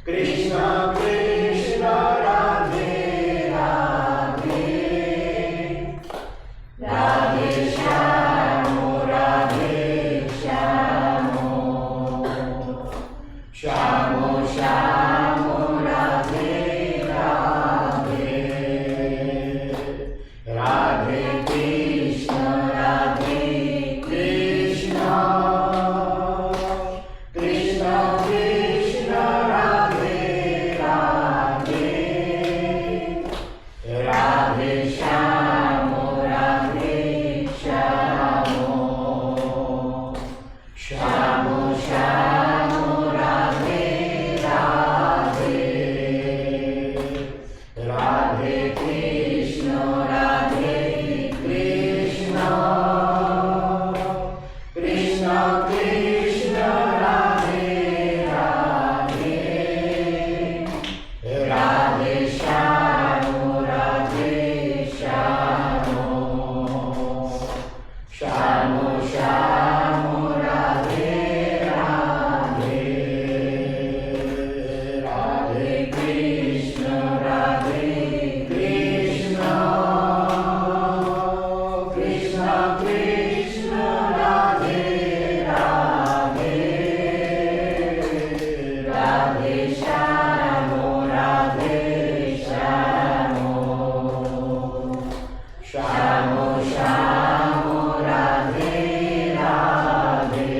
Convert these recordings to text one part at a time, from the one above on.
কৃষ্ণ কৃষ্ণ রাধে রাধে, রাধে শ্যাম রাধে শ্যাম, শ্যাম শ্যাম রাধে রাধে, রাধে কৃষ্ণ রাধে কৃষ্ণ, কৃষ্ণ কৃষ্ণ রাধে রাধে, রাধে শ্যাম রাধে শ্যাম, শ্যাম শ্যাম রাধে রাধে, রাধে কৃষ্ণ রাধে কৃষ্ণ, কৃষ্ণ কৃষ্ণ রাধে রাধে, রাধে শ্যাম রাধে শ্যাম, শ্যাম শ্যাম রাধে রাধে, রাধে কৃষ্ণ রাধে কৃষ্ণ, কৃষ্ণ কৃষ্ণ রাধে রাধে, রাধে শ্যাম রাধে শ্যাম, শ্যাম শ্যাম রাধে রাধে,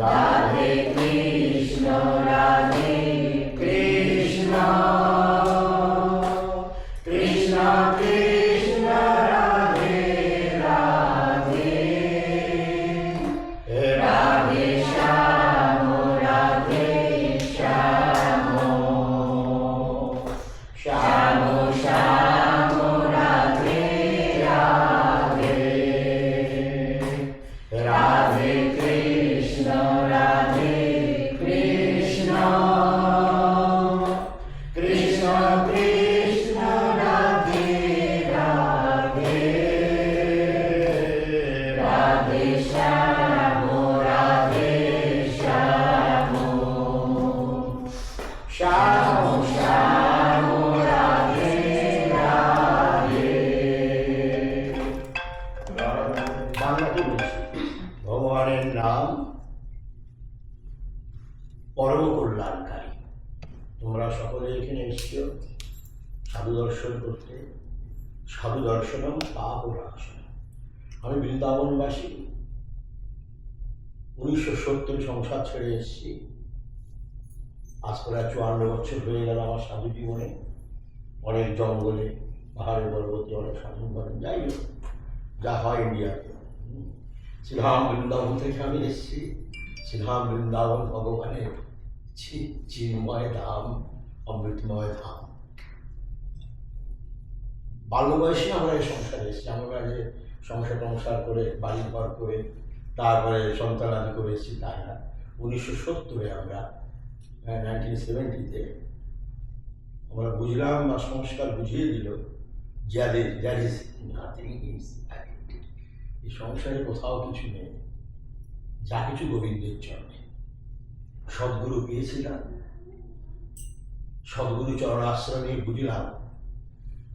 রাধে কৃষ্ণ রাধে কৃষ্ণ, কৃষ্ণ কৃষ্ণ রাধে রাধে, রাধে শ্যাম রাধে শ্যাম, শ্যাম শ্যাম রাধে রাধে, রাধে কৃষ্ণ রাধে কৃষ্ণ, কৃষ্ণ কৃষ্ণ রাধে রাধে, রাধে শ্যাম রাধে শ্যাম, শ্যাম শ্যাম রাধে রাধে। বাংলাতে বলছি, ভগবানের নাম পরম কল্যাণকারী। তোমরা সকলে এখানে এসেছো সাধু দর্শন করতে। সাধু দর্শনম পাপ নাশনম। আমি বৃন্দাবনবাসী, 1970 সংসার ছেড়ে এসেছি। আজ প্রায় 54 বছর হয়ে গেল আমার সাধু জীবনে। অনেক জঙ্গলে, পাহাড়ে, পর্বতে অনেক সাধু করেন। যাই হোক, যা হয় ইন্ডিয়াতে। শ্রীধাম বৃন্দাবন থেকে আমি এসেছি। শ্রীধাম বৃন্দাবন ভগবানের চিন্ময় ধাম, অমৃতময় ধাম। বাল্য বয়সে আমরা এই সংসারে এসেছি। আমরা যে সংসার করে, বাড়ি ঘর করে, তারপরে সন্তানাদি করে এসেছি তাই না। 1970-এ আমরা 1970-তে আমরা বুঝলাম, বা সংস্কার বুঝিয়ে দিল, এই সংসারে কোথাও কিছু নেই, যা কিছু গোবিন্দের চরণে। সদ্গুরু পেয়েছিলাম, সদ্গুরু চরণাশ্রমে বুঝলাম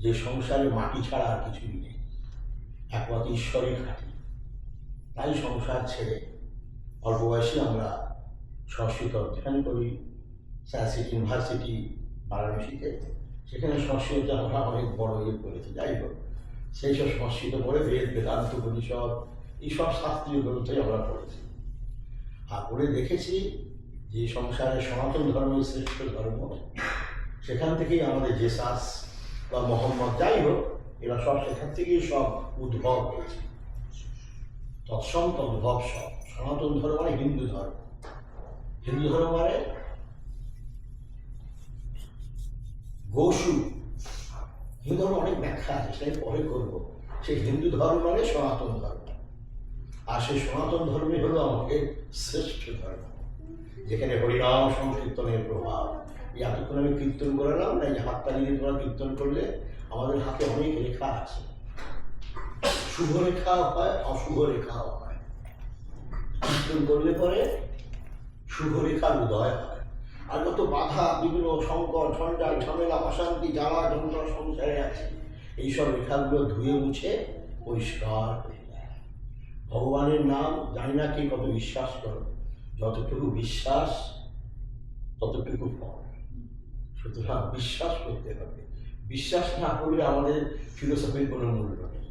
যে সংসারে মাটি ছাড়া আর কিছুই নেই, একমাত্র ঈশ্বরের খাঁটি। তাই সংসার ছেড়ে অল্প বয়সে আমরা সংস্কৃত অধ্যয়ন করি সংস্কৃত ইউনিভার্সিটি বারাণসীতে। সেখানে সংস্কৃতে আমরা অনেক বড় করেছি। যাই হোক, সেই সব সংস্কৃত পড়ে বেদ, বেদান্ত, উপনিষদ, এইসব শাস্ত্রীয় গ্রন্থই আমরা পড়েছি। আর পড়ে দেখেছি যে সংসারে সনাতন ধর্মই শ্রেষ্ঠ ধর্ম। সেখান থেকেই আমাদের জেসাস বা মোহাম্মদ, যাই হোক, এরা সব সেখান থেকেই সব উদ্ভব হয়েছে। তৎসম তদ্ভব সব। সনাতন ধর্ম মানে হিন্দু ধর্ম। হিন্দু ধর্ম মানে গৌসু। হিন্দু ধর্ম অনেক ব্যাখ্যা আছে, সেটাই পরে করবো। সেই হিন্দু ধর্ম মানে সনাতন ধর্ম। আর সেই সনাতন ধর্মই হলো আমাদের শ্রেষ্ঠ ধর্ম, যেখানে হরিনাম সংকীর্তনের প্রভাব। এই এতক্ষণ আমি কীর্তন করালাম না, এই হাততালি দিয়ে তোমরা কীর্তন করলে আমাদের হাতে অনেক রেখা আছে। শুভ রেখাও হয়, অশুভ রেখাও হয়। কীর্তন করলে পরে শুভ রেখার উদয় হয়। বাধা, বিভিন্ন সংকট, ঝঞ্ঝাল, ঝামেলা, অশান্তি, জ্বালা যন্ত্রণা সংসারে আছে, এইসব রেখাগুলো ধুয়ে মুছে পরিষ্কার হয়ে যায়। ভগবানের নাম জানি না কে কত বিশ্বাস করো, যতটুকু বিশ্বাস ততটুকু ফল। সুতরাং বিশ্বাস করতে হবে। বিশ্বাস না করলে আমাদের ফিলোসফির কোনো মূল্য নেই।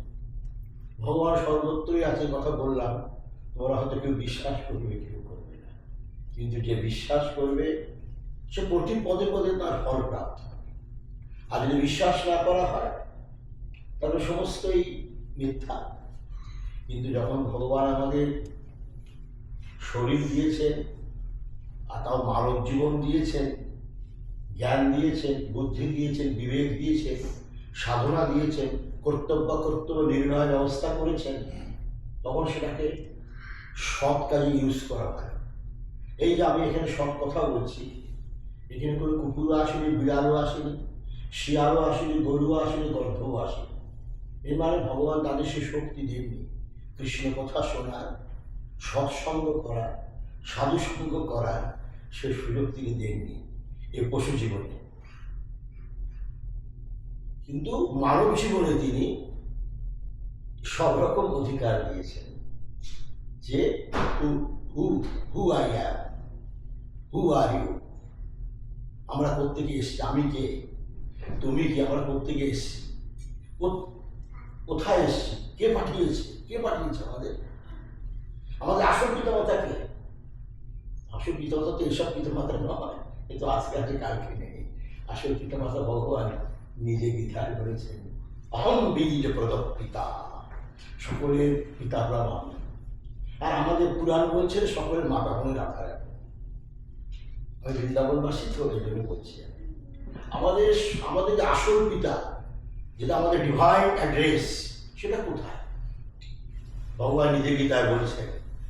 ভগবান সর্বত্রই আছে, কথা বললাম, তোমরা হয়তো কেউ বিশ্বাস করবে, কেউ করবে না, কিন্তু যে বিশ্বাস করবে সে প্রতি পদে পদে তার ফল প্রাপ্ত হবে। আর যদি বিশ্বাস না করা হয় তাহলে সমস্তই মিথ্যা। কিন্তু যখন ভগবান আমাদের শরীর দিয়েছেন, আর তাও মানব জীবন দিয়েছেন, জ্ঞান দিয়েছেন, বুদ্ধি দিয়েছেন, বিবেক দিয়েছেন, সাধনা দিয়েছেন, কর্তব্য নির্ণয় ব্যবস্থা করেছেন, তখন সেটাকে সৎ কাজে ইউজ করা হয়। এই যে আমি এখানে সৎ কথা বলছি, এখানে কোনো কুকুরও আসেনি, বিড়ালও আসেনি, শিয়ালও আসেনি, গরুও আসেনি, গর্ধও আসেনি। এর মানে ভগবান তাদের সে শক্তি দেননি কৃষ্ণ কথা শোনার, সৎসঙ্গ করার, সাধুসঙ্গ করার সে সুযোগ তিনি দেননি এই পশু জীবনে। কিন্তু মানব জীবনে তিনি সব রকম অধিকার দিয়েছেন, যে who I am, who are you, আমরা প্রত্যেকে এসছি, আমি কে, তুমি কি, আমরা প্রত্যেকে এসছি, কোথায় এসছি, কে পাঠিয়েছে, কে পাঠিয়েছে আমাদের, আমাদের আসল পিতামাতা কে? আসল পিতামাতা তো এসব পিতামাতা নয়, কিন্তু আজকাল যে কালকে নেই। আসল পিতামাতা ভগবান নিজে গীতায় বলেছেন, অহম বীজ প্রদত্ত পিতা, সকলের পিতা ব্রহ্মা। আর আমাদের পুরাণ বলছেন সকলের মাতা হলেন রাধা। আমি বৃন্দাবনবাসী তো এই জন্য বলছি, আমাদের আমাদের যে আসল পিতা, যেটা আমাদের ডিভাইন অ্যাড্রেস, সেটা কোথায়? ভগবান নিজে গীতায় বলছেন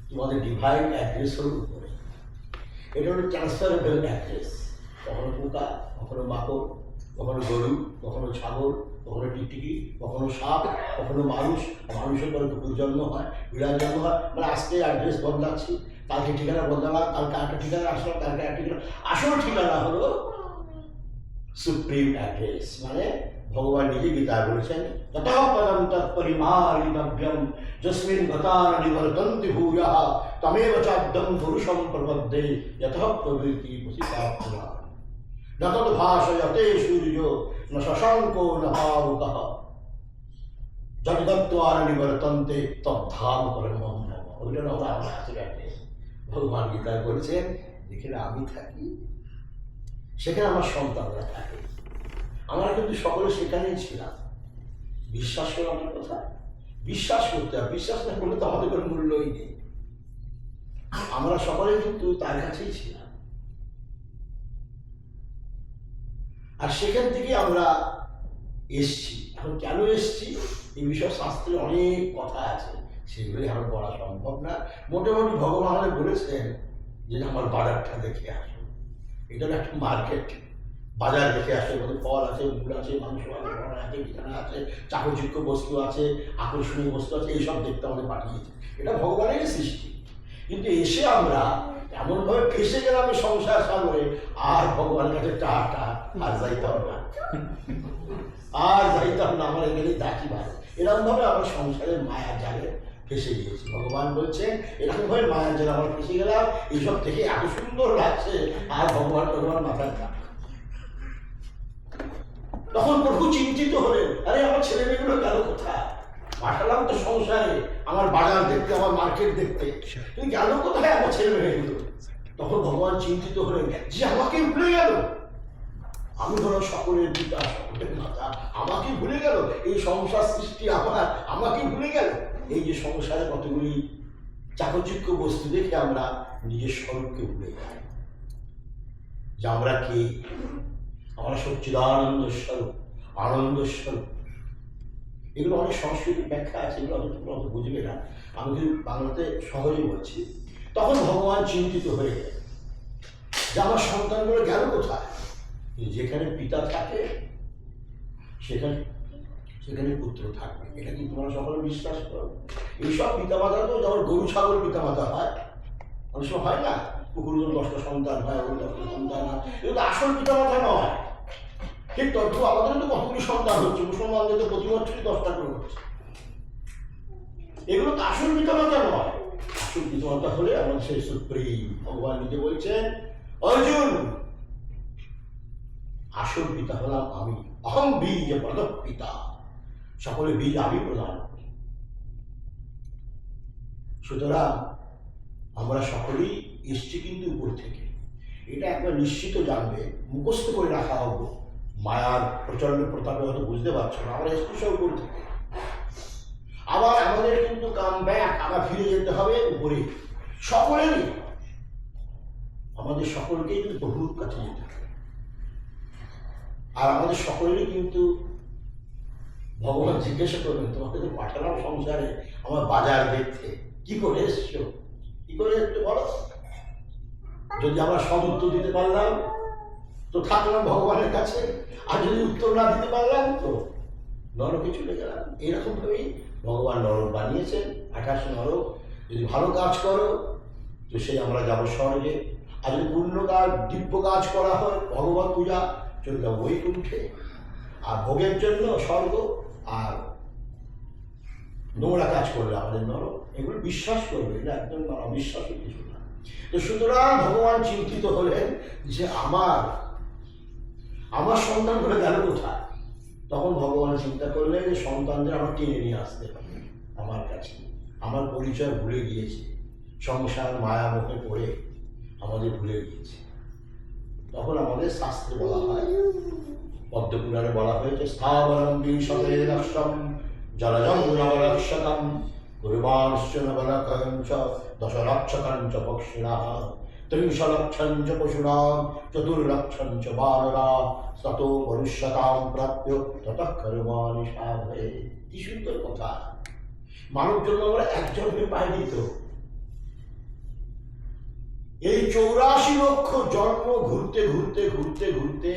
তোমাদের ডিভাইন অ্যাড্রেস হল উপরে। এটা হলো ট্রান্সফারেবল অ্যাড্রেস। কখনো পোকা, কখনো মাকড়, কখনো গরু, কখনো ছাগল, কখনো টিকটিকি, কখনো সাপ, কখনো মানুষ, মানুষের পরে কুকুর জন্ম হয়, বিড়াল জন্ম হয়। মানে আজকে অ্যাড্রেস বদলাচ্ছি, কালকে ঠিকানা বদলালাম, কালকে একটা ঠিকানা আসলাম, কালকে একটা ঠিকানা। আসল ঠিকানা হলো সুপ্রিম অ্যাড্রেস। মানে ভগবান নিজে গীতায় বলেছেন, ততঃ পদম তৎপরিমালিতব্যম যস্মিন গতান নিবর্তন্তি ভূয়ঃ তমেব চাদ্যম পুরুষম প্রপদ্যে যতঃ প্রভৃতি প্রসিদ্ধাত্মনা ন তদ্ভাসয়তে সূর্য ন শশাঙ্কো ন পাবকঃ যদ্গত্বা নিবর্তন্তে তদ্ধাম পরমম ধাম। ওইটা হলো আমার আসল অ্যাড্রেস। ভগবান গীতায় বলেছেন, যেখানে আমি থাকি সেখানে আমার সন্তানরা থাকে। আমরা কিন্তু সকলে সেখানেই ছিলাম। বিশ্বাস করে আমার কথা, বিশ্বাস করতে হবে। বিশ্বাস না করলে তো আমাদের কোনো মূল্যই নেই। আমরা সকলে কিন্তু তার কাছেই ছিলাম, আর সেখান থেকে আমরা এসছি। এখন কেন এসছি এই বিষয়ে শাস্ত্রে অনেক কথা আছে, সেগুলি আমার পড়া সম্ভব না। মোটামুটি ভগবান আমাদের বলেছেন যে আমার বাজারটা দেখে আসুন। এটা একটা মার্কেট, বাজার দেখে আসে, ফল আছে, মূল আছে, মাংস আছে, ফল আছে, বিছানা আছে, চাকচিক্য বস্তু আছে, আকর্ষণীয় বস্তু আছে, এইসব দেখতে আমাদের পাঠিয়েছে। এটা ভগবানের সৃষ্টি। কিন্তু এসে আমরা এমনভাবে ফেসে গেলাম এই সংসার সাগরে, আর ভগবানের কাছে টাটা আর যাইতাম না, আর যাইতাম না, আমার এখানেই থাকি ভাই। এরকমভাবে আমরা সংসারের মায়ার জালে ফেসে গিয়েছি। ভগবান বলছেন এরকমভাবে মায়ার জালে আমরা ফেসে গেলাম, এইসব থেকে এত সুন্দর লাগছে, আর ভগবান মাথায় থাক। তখন প্রভু চিন্তিত হলেন, আরে আমার ছেলে মেয়েগুলো গেল কোথায়? পাঠালাম তো সংসারে আমার বাজার দেখতে, আমার মার্কেট দেখতে, তুমি গেল কোথায় আমার ছেলে মেয়েগুলো? তখন ভগবান চিন্তিত হলেন, যে আমাকে ভুলে গেল। আমি ধরো সকলের পিতা, সকলের মাতা, আমাকে ভুলে গেল। এই সংসার সৃষ্টি আমাকে ভুলে গেল। এই যে সংসারে কতগুলি চাকচিক্য বস্তু দেখে আমরা নিজের স্বরূপকে ভুলে যাই, যে আমরা কে। আমরা সচ্চিদানন্দ স্বরূপ, আনন্দ স্বরূপ। এগুলো অনেক সংস্কৃতিক ব্যাখ্যা আছে, এগুলো তোমরা অত বুঝবে না, আমি কিন্তু বাংলাতে সহজে বলছি। তখন ভগবান চিন্তিত হয়ে গেলেন যে আমার সন্তানগুলো গেল কোথায়? যেখানে পিতা থাকে সেখানে সেখানে পুত্র থাকবে। এটা কি তোমরা সকলে বিশ্বাস করো? এইসব পিতামাতা তো যেমন গরু ছাগল পিতামাতা হয়, অনেক সময় হয় না, কুকুরগুলো 10টা সন্তান হয়, ওর 10টা সন্তান হয়, এগুলো আসল পিতামাতা নয়। ঠিক তদ্রুপ আমাদের তো কতগুলি সন্তান হচ্ছে, মুসলমানদের তো প্রতি বছরই 10টা করে হচ্ছে। এগুলো তো আসল পিতামাতা নয়। আসল পিতামাতা হলে আমাদের সেই সুপ্রিম ভগবান নিজে বলছেন, অর্জুন আসল পিতা হলাম আমি, অহং বীজ প্রদত্ত পিতা, সকলে বীজ আমি প্রদান করি। সুতরাং আমরা সকলেই এসছি কিন্তু উপর থেকে, এটা একবার নিশ্চিত জানবে, মুখস্থ করে রাখা হবে। মায়ার প্রচন্ড প্রতাপে হয়তো বুঝতে পারছো না, আমরা এসছি সব উপর থেকে। আবার আমাদের কিন্তু কাম ব্যাক, আবার ফিরে যেতে হবে উপরে। সকলেরই, আমাদের সকলকেই কিন্তু প্রভুর কাছে যেতে হবে। আর আমাদের সকলেরই কিন্তু ভগবান জিজ্ঞাসা করবেন, তোমাকে তো পাঠালাম সংসারে আমার বাজার দেখতে, কি করে এসছো, কি করে একটু বলো। যদি আমরা সব উত্তর দিতে পারলাম তো থাকলাম ভগবানের কাছে, আর যদি উত্তর না দিতে পারলাম তো নরকে চলে গেলাম। এরকম ভাবেই ভগবান নরক বানিয়েছেন, 28 নরক। যদি ভালো কাজ করো তো সেই আমরা যাবো স্বর্গে, আর যদি পূর্ণ কাজ দিব্য কাজ করা হয়, ভগবত পূজা, চলে যাবো বৈকুণ্ঠে। আর ভোগের জন্য স্বর্গ, আর নোংরা কাজ করলে আমাদের নরক। এগুলো বিশ্বাস করবে, এটা একদম অবিশ্বাসের কিছু না। তো সুতরাং ভগবান চিন্তিত হলেন যে আমার সন্তানগুলো গেল কোথায়। তখন ভগবান চিন্তা করলেন যে সন্তানদের আমার টেনে নিয়ে আসতে হবে আমার কাছে। আমার পরিচয় ভুলে গিয়েছে, সংসার মায়া মুখে পড়ে আমাদের ভুলে গিয়েছে। তখন আমাদের শাস্ত্রে বলা হয়, পদ্মপুরাণে বলা হয়েছে, স্থাবরম বিংশতে লক্ষম জলজম নবরক্ষকম কুর্বাণশ্চ নবলক্ষঞ্চ দশলক্ষকঞ্চ পক্ষিণঃ ত্রিংশলক্ষঞ্চ পশুনাম চতুর্লক্ষঞ্চ বানরা ততো মনুষ্যতাম প্রাপ্য ততঃ কর্মাণি সাধয়ে। কি সুন্দর কথা! মানব জন্ম আমরা একজনকে পাইনি তো, এই 84 লক্ষ জন্ম ঘুরতে ঘুরতে ঘুরতে ঘুরতে,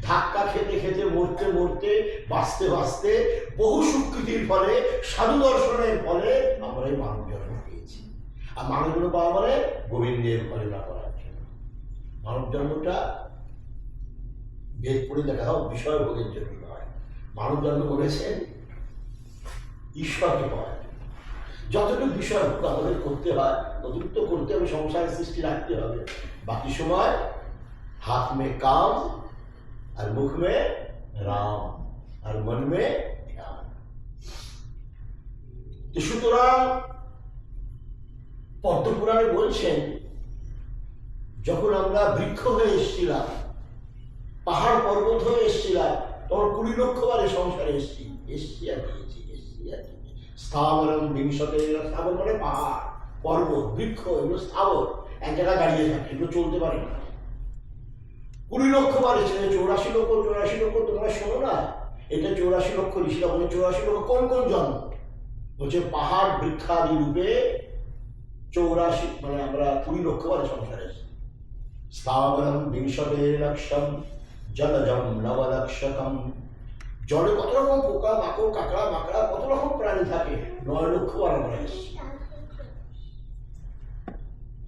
ধাক্কা খেতে খেতে, মরতে মরতে, বাঁচতে বাঁচতে, বহু স্বীকৃতির ফলে, সাধু দর্শনের ফলে আমরা এই মানব জন্ম পেয়েছি। আর মানব জন্ম পাওয়া মানে গোবিন্দের ভজনা করার জন্য। মানব জন্মটা বেদ পড়ে দেখা হোক বিষয় ভোগের জন্য নয়। মানব জন্ম করেছেন ঈশ্বরকে পাওয়ার জন্য। যতটুকু বিষয় ভোগ আমাদের করতে হয় ততটুকু তো করতে হবে, সংসারের সৃষ্টি রাখতে হবে। বাকি সময় হাত মে কাম আর মুখ মে রাম আর মন মে ধ্যান। সুতরাং পদ্মপুরাণে বলছেন, যখন আমরা বৃক্ষ হয়ে এসেছিলাম, পাহাড় পর্বত হয়ে এসেছিলাম, তখন 20 লক্ষ বারে সংসারে এসছি আর গিয়েছি। স্থাবরম বিংশতে, স্থাবর মানে পাহাড় পর্বত বৃক্ষ, এগুলো স্থাবর, এক জায়গায় দাঁড়িয়ে থাকে, এগুলো চলতে পারে না। 20 লক্ষ বার এসেছে, 84 লক্ষ 84 লক্ষ তোমরা শোনো না, এটা 84 লক্ষ ঋষিরা বলে 84 লক্ষ কোন কোন জন্ম বলছে, পাহাড় বৃক্ষাদি রূপে 84, মানে আমরা 20 লক্ষ বারে সংসারে এসেছি। স্থাবরম বিংশতে লক্ষম জলজম নবলক্ষকম, জলে কত রকম পোকা মাকড় কাঁকড়া মাকড়া কত রকম প্রাণী থাকে, 9 লক্ষ বার আমরা এসেছি।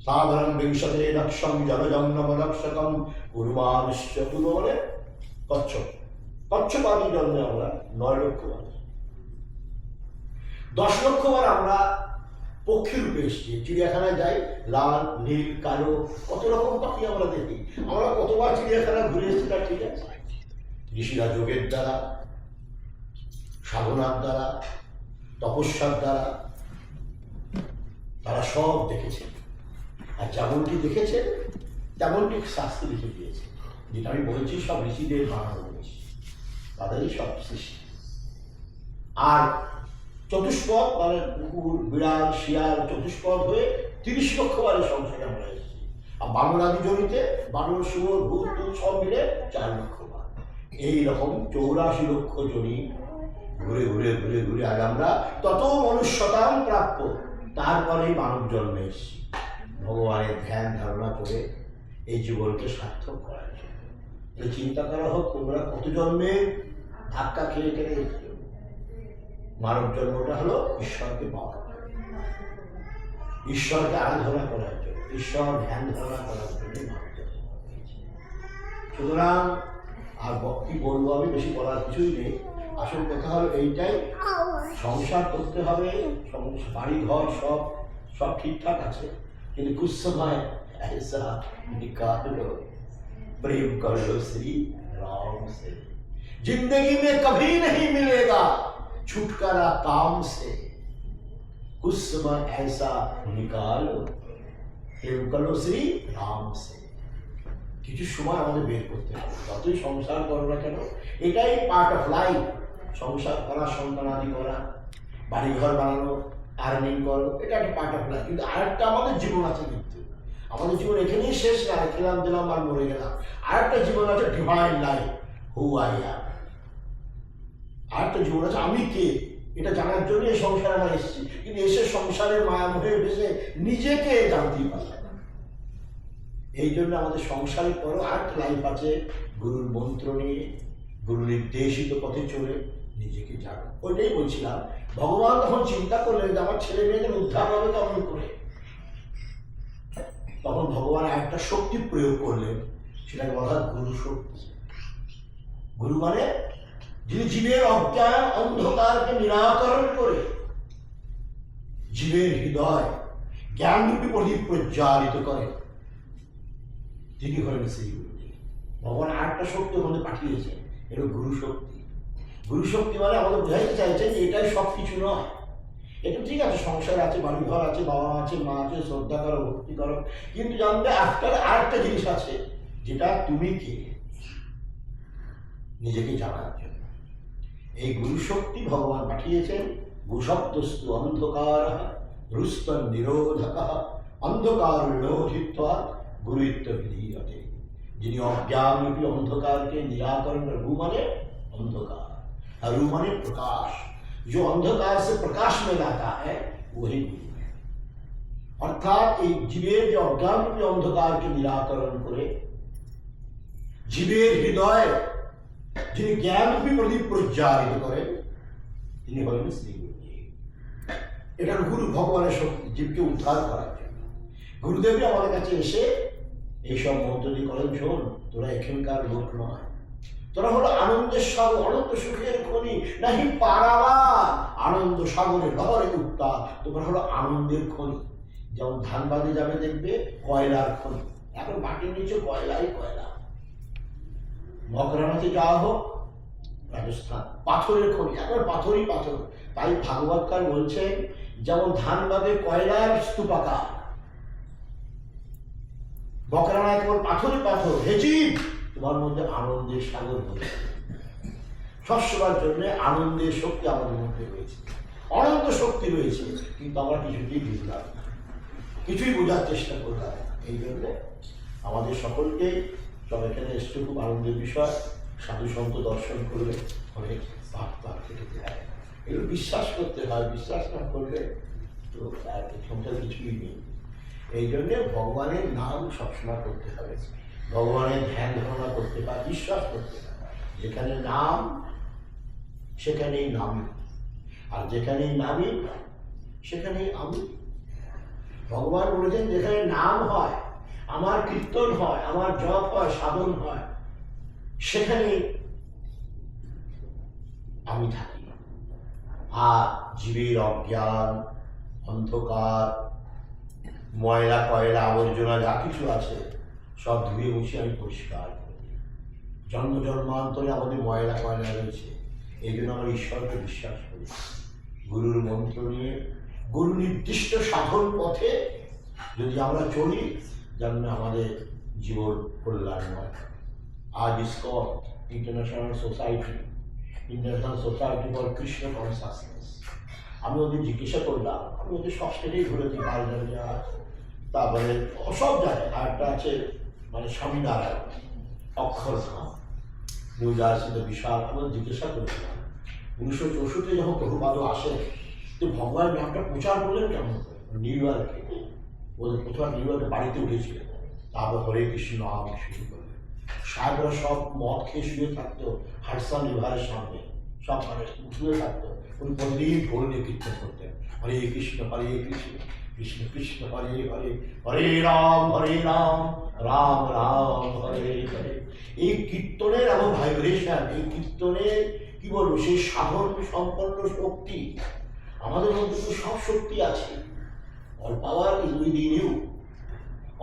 সাধারণ বিংশতে লক্ষম জলজম নবলক্ষকম কুর্বাণশ্চ, পূর্ব মানে কচ্ছপ, কচ্ছপাদি জন্মে আমরা 9 লক্ষ বার। 10 লক্ষ বার আমরা পক্ষী রূপে এসেছি। চিড়িয়াখানায় যাই, লাল নীল কালো কত রকম পাখি আমরা দেখি। আমরা কতবার চিড়িয়াখানা ঘুরে এসেছি তা ঠিক আছে। ঋষিরা যোগের দ্বারা, সাধনার দ্বারা, তপস্যার দ্বারা তারা সব দেখেছে। আর যেমনটি দেখেছে তেমনটি শাস্ত্রে লিখে দিয়েছে। যেটা আমি বলছি সব ঋষিদের বানানো হয়েছে, তাদেরই সব সৃষ্টি। আর চতুষ্পদ মানে কুকুর বিড়াল শিয়াল চতুষ্পদ হয়ে 30 লক্ষ বারের সংসারে আমরা এসেছি। আর বানরাদি জড়িতে বানর শুয়োর ভূত সব মিলে 4 লক্ষ বার। এইরকম 84 লক্ষ জনই ঘুরে ঘুরে ঘুরে ঘুরে আজ আমরা তত মনুষ্যতাম প্রাপ্য, তারপরে মানব জন্মে এসেছি ভগবানের ধ্যান ধারণা করে এই জীবনকে সার্থক করার জন্য। চিন্তা করা হোক তোমরা কত জন্মে ধাক্কা খেয়ে খেয়ে এসেছ। মানব জন্মটা হলো ঈশ্বরকে পাওয়ার জন্য, ঈশ্বরকে আরাধনা করার জন্য, ঈশ্বর ধ্যান ধারণা করার জন্য মানব জন্ম হয়েছে। সুতরাং আর কি বলবো, আমি বেশি বলার কিছুই নেই। আসল কথা হলো এইটাই, সংসার করতে হবে, বাড়ি ঘর সব সব ঠিকঠাক আছে, কিন্তু कुछ समय ऐसा निकालो प्रेम कर लो श्री राम से, जिंदगी में कभी नहीं मिलेगा छुटकारा काम से, कुछ समय ऐसा निकालो प्रेम कर लो श्री राम से। কিছু সময় আমাদের বের করতে হবে, যতই সংসার করো না কেন, এটাই পার্ট অফ লাইফ। সংসার করা, সন্তানাদি করা, বাড়িঘর বানানো, আর্নিং করো, এটা একটা পার্ট অফ লাইফ। কিন্তু আরেকটা আমাদের জীবন আছে, কিন্তু আমাদের জীবন এখানেই শেষ না, খেলাম দিলাম আর মরে গেলাম। আরেকটা জীবন আছে, divine life, who I am. আরেকটা জীবন আছে, আমি কে, এটা জানার জন্য এই সংসারে আমরা এসেছি। কিন্তু এসে সংসারের মায়ামোহে বেশে নিজেকে জানতেই পারলাম না। এই জন্য আমাদের সংসারে পরও আরেকটা লাইফ আছে, গুরুর মন্ত্র নিয়ে, গুরু নির্দেশিত পথে চলে নিজেকে জানো। ওইটাই বলছিলাম, ভগবান তখন চিন্তা করলেন যে আমার ছেলে মেয়েদের উদ্ধার হবে কেমন করে। তখন ভগবান একটা শক্তি প্রয়োগ করলেন, সেটাকে বলা হয় গুরু শক্তি। গুরু মানে যিনি জীবের অজ্ঞান অন্ধকারকে নিরাকরণ করে জীবের হৃদয় জ্ঞানরূপী প্রদীপ প্রজ্বালিত করে, তিনি হলেন সেই গুরু। ভগবান আরেকটা শক্তি আমাদের পাঠিয়েছেন, এটা গুরু শক্তি। গুরু শক্তি মানে আমাদের বোঝাইতে চাইছেন যে এটাই সব কিছু নয়। এটা ঠিক আছে, সংসার আছে, বাড়িঘর আছে, বাবা আছে, মা আছে, শ্রদ্ধা করো, ভক্তি করো, কিন্তু জানবে আফটার আরেকটা জিনিস আছে, যেটা তুমি কে, নিজেকে জানার জন্য। এই গুরু শক্তি ভগবান পাঠিয়েছেন। গুশব্দস্তু অন্ধকার রুস্তন নিরোধক অন্ধকার নিরোধিত্বা গুরুত্ব বিধীয়তে। যিনি অজ্ঞানরূপী অন্ধকারকে নিরাকরণ, রু মানে अंधकार और रू माने प्रकाश, जो अंधकार से प्रकाश में लाता है वही गुरु है। अर्थात एक जीवेर जो अज्ञान रूपी अंधकार के निराकरण करे, जीवेर हृदय যিনি জ্ঞান রূপী প্রদীপ প্রজ্বালিত করেন, তিনি হলেন শ্রী গুরুদেব। এটা গুরু ভগবানের শক্তি, জীবকে উদ্ধার করার জন্য। গুরুদেবই আমাদের কাছে এসে এইসব মন্ত্র দিয়ে করেন, শোন তোরা এখানকার লোক নয়, তোরা হলো আনন্দের সাগর, অনন্ত সুখের খনি, নাহি পারাবা আনন্দ সাগরে লহরে উত্তাল। তোমরা হলো আনন্দের খনি। যেমন ধানবাদে যাবে দেখবে কয়লার খনি, এখন মাটির নিচে কয়লাই কয়লা। মকরানাতে যাওয়া হোক, রাজস্থান পাথরের খনি, এখন পাথরই পাথর। তাই ভাগবতকার বলছেন, যেমন ধানবাদে কয়লার স্তূপাকার, মকরানায় কেবল পাথরই পাথর। হেজিব তোমার মধ্যে আনন্দের সাগর রয়েছে। সবসময়ের জন্য আনন্দের শক্তি আমাদের মধ্যে রয়েছে, অনন্ত শক্তি রয়েছে, কিন্তু আমরা কিছুতেই বুঝলাম না, কিছুই বোঝার চেষ্টা করলাম না। এই জন্য আমাদের সকলকে, সব এখানে এসছে খুব আনন্দের বিষয়। সাধু সন্ত দর্শন করলে অনেক পাপ পাপ কেটে যায়, এগুলো বিশ্বাস করতে হয়। বিশ্বাস না করলে তো সংসার কিছুই নেই। এই জন্যে ভগবানের নাম সবসময় করতে হবে, ভগবানের ধ্যান ধারণা করতে বা বিশ্বাস করতে হবে। যেখানে নাম সেখানেই নামি, আর যেখানেই নামি সেখানেই আমি। ভগবান বলেছেন, যেখানে নাম হয়, আমার কীর্তন হয়, আমার জপ হয়, সাধন হয়, সেখানেই আমি থাকি। আর জীবের অজ্ঞান অন্ধকার ময়লা কয়লা আবর্জনা যা কিছু আছে সব ধুয়ে মুছে আমি পরিষ্কার করে দিই। জন্ম জন্মান্তরে আমাদের ময়লা কয়লা রয়েছে, এই জন্য আমরা ঈশ্বরকে বিশ্বাস করি। গুরুর মন্ত্র নিয়ে, গুরু নির্দিষ্ট সাধন পথে যদি আমরা চলি, যেন আমাদের জীবন কল্যাণময়। আজ Scott international society for Krishna consciousness, আমি ওদের জিজ্ঞাসা করলাম, আমি ওদের সব স্টেটেই ঘুরেছি, বালজারিয়া, তারপরে সব জায়গায়। আর একটা আছে মানে স্বামীনারায়ণ অক্ষরধাম, নিউ জার্সিতে বিশাল। আমি জিজ্ঞাসা করেছিলাম 1964 যখন প্রভুপাদ আসেন, তো ভগবানের নামটা প্রচার করলেন কেমন করে? নিউ ইয়র্কে, ওদের প্রথম নিউ ইয়র্কে বাড়িতে উঠেছিলেন, তারপর হরে কৃষ্ণ নাম শুরু করলেন। সাহেবরা সব মদ খেয়ে শুয়ে থাকতো হাডসন রিভারের সামনে, সব মানে উঠে থাকতো। উনি প্রতিদিন ঢোল নিয়ে কীর্তন করতেন, হরে কৃষ্ণ কৃষ্ণ কৃষ্ণ হরে হরে, হরে রাম রাম রাম হরে হরে। এই কীর্তনের এমন ভাইব্রেশন, এই কীর্তনের কি বলবো, সেই সাধন সম্পন্ন শক্তি আমাদের মধ্যে তো সব শক্তি আছে। All power is within you,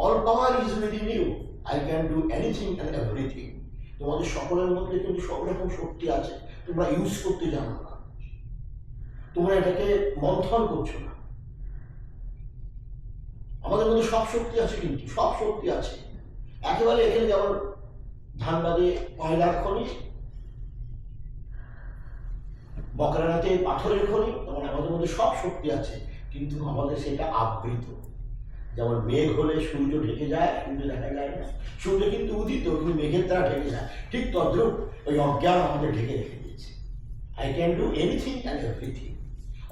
all power is within you, I can do anything and everything. তোমাদের সকলের মধ্যে কিন্তু সব রকম শক্তি আছে, তোমরা ইউজ করতে জানো না, তোমরা এটাকে মন্থন করছো না। আমাদের মধ্যে সব শক্তি আছে, কিন্তু সব শক্তি আছে একেবারে। এখানে যেমন ধানবাদে কয়লার খনি, মকরানাতে পাথরের খনি, তেমন আমাদের মধ্যে সব শক্তি আছে, কিন্তু আমাদের সেটা আবৃত। যেমন মেঘ হলে সূর্য ঢেকে যায়, সূর্য দেখা যায় না, সূর্য কিন্তু উদিত কিন্তু মেঘের দ্বারা ঢেকে যায়, ঠিক তদ্রুপ ওই অজ্ঞান আমাদের ঢেকে রেখে দিয়েছে। I can do anything and everything,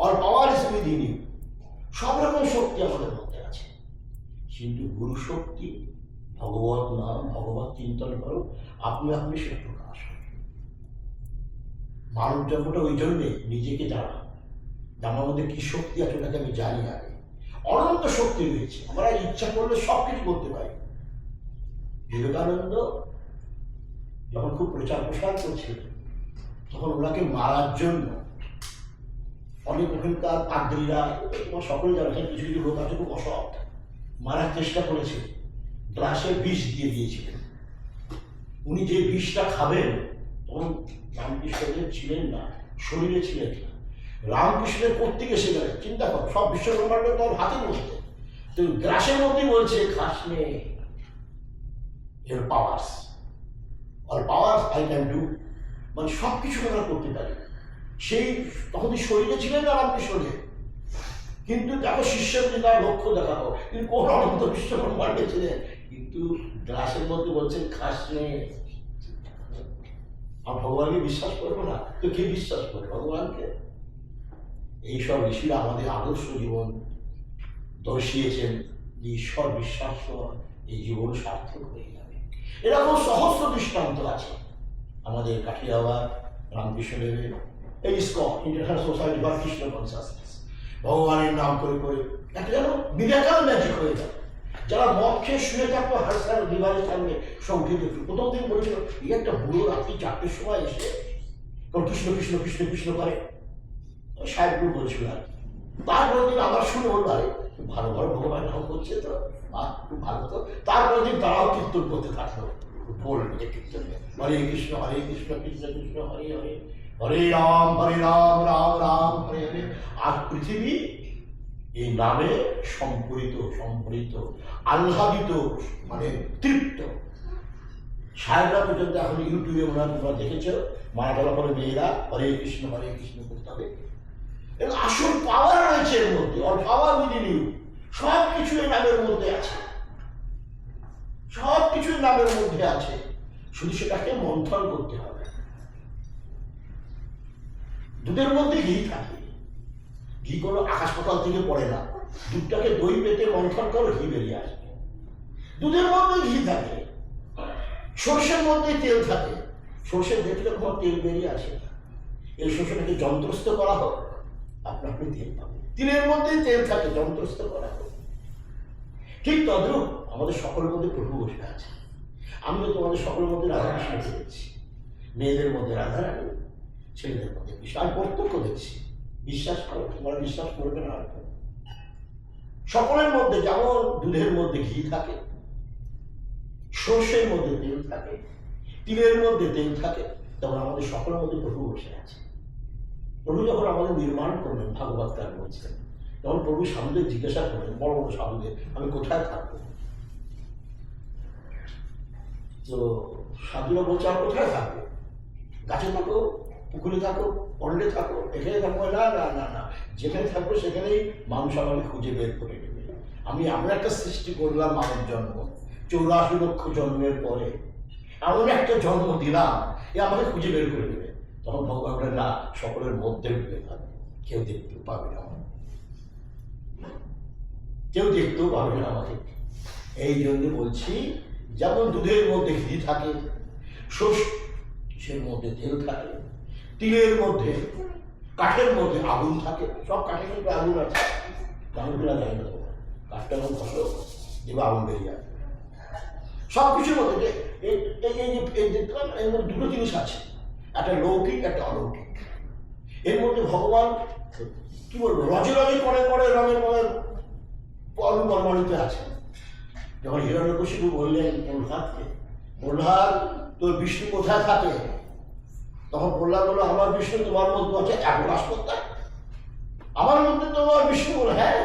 all power is within you. সব রকম শক্তি আমাদের মধ্যে আছে, কিন্তু গুরু শক্তি, ভগবত নাম, ভগবত চিন্তন করো, আপনি সে প্রকাশ হবে। মানব জন্মটা ওই জন্যে নিজেকে জানা, আমার মধ্যে কি শক্তি আছে ওটাকে আমি জানি আগে। অনন্ত শক্তি রয়েছে, আমরা ইচ্ছা করলে সব কিছু করতে পারি। বিবেকানন্দ যখন খুব প্রচার প্রসার করছিল, তখন ওনাকে মারার জন্য অনেক ওখানকার পাদ্রীরা, তোমার সকলে জানো, কিছু কিছু লোক আছে খুব অসৎ, মারার চেষ্টা করেছে, গ্লাসে বিষ দিয়ে দিয়েছিলেন। উনি যে বিষটা খাবেন, তখন রামকৃষ্ণদেব ছিলেন না, শরীরে ছিলেন না। রামকৃষ্ণের কর্তৃক এসে গেলেন, চিন্তা করো, সব বিশ্বব্রহ্মাণ্ড তোর হাতের মধ্যে, তো গ্রাসের মধ্যে বলছে খাস নে, এর powers, all powers I can do, মানে সব কিছু আমরা করতে পারি। সেই তখন শরীরে ছিলেন না রামকৃষ্ণদেব, কিন্তু দেখো শিষ্যের যে তার লক্ষ্য দেখাবো, কিন্তু কোন অনন্ত বিশ্বব্রহ্মাণ্ডে ছিলেন, কিন্তু গ্রাসের মধ্যে বলছেন খাস নে। আর ভগবানকে বিশ্বাস করবো না তো কে বিশ্বাস করে ভগবানকে? এইসব ঋষিরা আমাদের আদর্শ জীবন দর্শিয়েছেন, যে ঈশ্বর বিশ্বাস এই জীবন সার্থক হয়ে যাবে। এরকম সহস্র দৃষ্টান্ত আছে আমাদের কাঠিয়াবাদ রামকৃষ্ণদেবের, এই ISKCON international society for Krishna consciousness, ভগবানের নাম করে করে একটা যেন মিরাকল ম্যাজিক হয়ে যায়। যারা মদ খেয়ে শুয়ে থাকতো হাসপাতাল বিমানের সামনে সব উঠে দেখতো, প্রথম দিন বলেছিল এই একটা বুড়ো রাত্রি 4টের সময় এসে কৃষ্ণ কৃষ্ণ কৃষ্ণ কৃষ্ণ করে, সাহেবগুলো বলছিল আর কি। তারপরের দিন আবার শুনে বললো, আরে ভালো ভালো ভগবান নাম করছে তো, খুব ভালো তো। তারপরের দিন তারাও কীর্তন করতে থাকলো, ঢোল নিয়ে কীর্তন, হরে কৃষ্ণ কৃষ্ণ কৃষ্ণ হরে হরে, হরে রাম রাম রাম হরে হরে। আর পৃথিবী এই নামে সম্পরিত আহ্লাদিত, মানে তৃপ্ত। সাহেবরা পর্যন্ত এখন ইউটিউবে তোমরা দেখেছো, মারা গেল পরে মেয়েরা হরে কৃষ্ণ করতে হবে। আসল পাওয়ার রয়েছে এর মধ্যে, অল পাওয়ার উইদিন ইউ। সব কিছু এই নামের মধ্যে আছে, সব কিছু নামের মধ্যে আছে, শুধু সেটাকে মন্থন করতে হবে। দুধের মধ্যে ঘি থাকে, ঘি কোনো আকাশ পাতাল থেকে পড়ে না, দুধটাকে দই পেতে মন্থন করো, ঘি বেরিয়ে আসবে। দুধের মধ্যে ঘি থাকে, সর্ষের মধ্যে তেল থাকে, সর্ষে দেখলে কোনো তেল বেরিয়ে আসে না। এই সর্ষেটাকে যন্ত্রস্থ করা হোক, আপনি তেল পাবেন। তিলের মধ্যে তেল থাকে, যন্ত্রস্থ করা হোক। ঠিক তদ্রুপ আমাদের সকলের মধ্যে প্রভু বসে আছে। আমি তো তোমাদের সকলের মধ্যে রাধাকৃষ্ণ দেখছি, মেয়েদের মধ্যে রাধারানী, ছেলেদের মধ্যে কৃষ্ণ। আমি প্রত্যক্ষ দেখছি, বিশ্বাস করো, তোমরা বিশ্বাস করবে না। সকলের মধ্যে যেমন দুধের মধ্যে ঘি থাকে, সর্ষের মধ্যে তেল থাকে, তিলের মধ্যে তেল থাকে, তখন আমাদের সকলের মধ্যে প্রভু বসে আছে। প্রভু যখন আমাদের নির্মাণ করলেন, ভাগবত গান বলছেন, তখন প্রভু সাধুদের জিজ্ঞাসা করলেন, বড় বড় সাধুদের, আমি কোথায় থাকবো? তো সাধুরা বলছে, আমি কোথায় থাকবো? গাছে থাকো, পুকুরে থাকো, পন্ডে থাকো, এখানে থাকবো? না না না না, যেখানে থাকবো সেখানেই মানুষ আমাকে খুঁজে বের করে নেবে। আমি এমন একটা সৃষ্টি করলাম, মানব জন্ম, 84 লক্ষ জন্মের পরে এমন একটা জন্ম দিলাম, এ আমাকে খুঁজে বের করে দেবে। তখন ভগবান বলে, না, সকলের মধ্যে ঢুকে থাকবে, কেউ দেখতেও পাবে না, কেউ দেখতেও পাবে না আমাকে। এই জন্য বলছি, যেমন দুধের মধ্যে ঘি থাকে, সর্ষের মধ্যে তেল থাকে, তিলের মধ্যে, কাঠের মধ্যে আগুন থাকে, সব কাঠে কিন্তু আগুন আছে, আগুনগুলা যায় না, কাঠটা যখন ঘষো এবার আগুন বেরিয়ে আসে। সব কিছুর মধ্যে এর মধ্যে দুটো জিনিস আছে, একটা লৌকিক একটা অলৌকিক। এর মধ্যে ভগবান কি বলবো, রজে রজে করে করে রঙের রঙের পরমাণুতে আছে। যখন হিরণ্যকশিপু বললেন প্রহ্লাদকে, প্রহ্লাদ তোর বিষ্ণু কোথায় থাকে, তখন প্রহ্লাদ বললো আমার বিষ্ণু তোমার মধ্যে আছে, এক রাজপত্তা আমার মধ্যে তোমার বিষ্ণু বলে, হ্যাঁ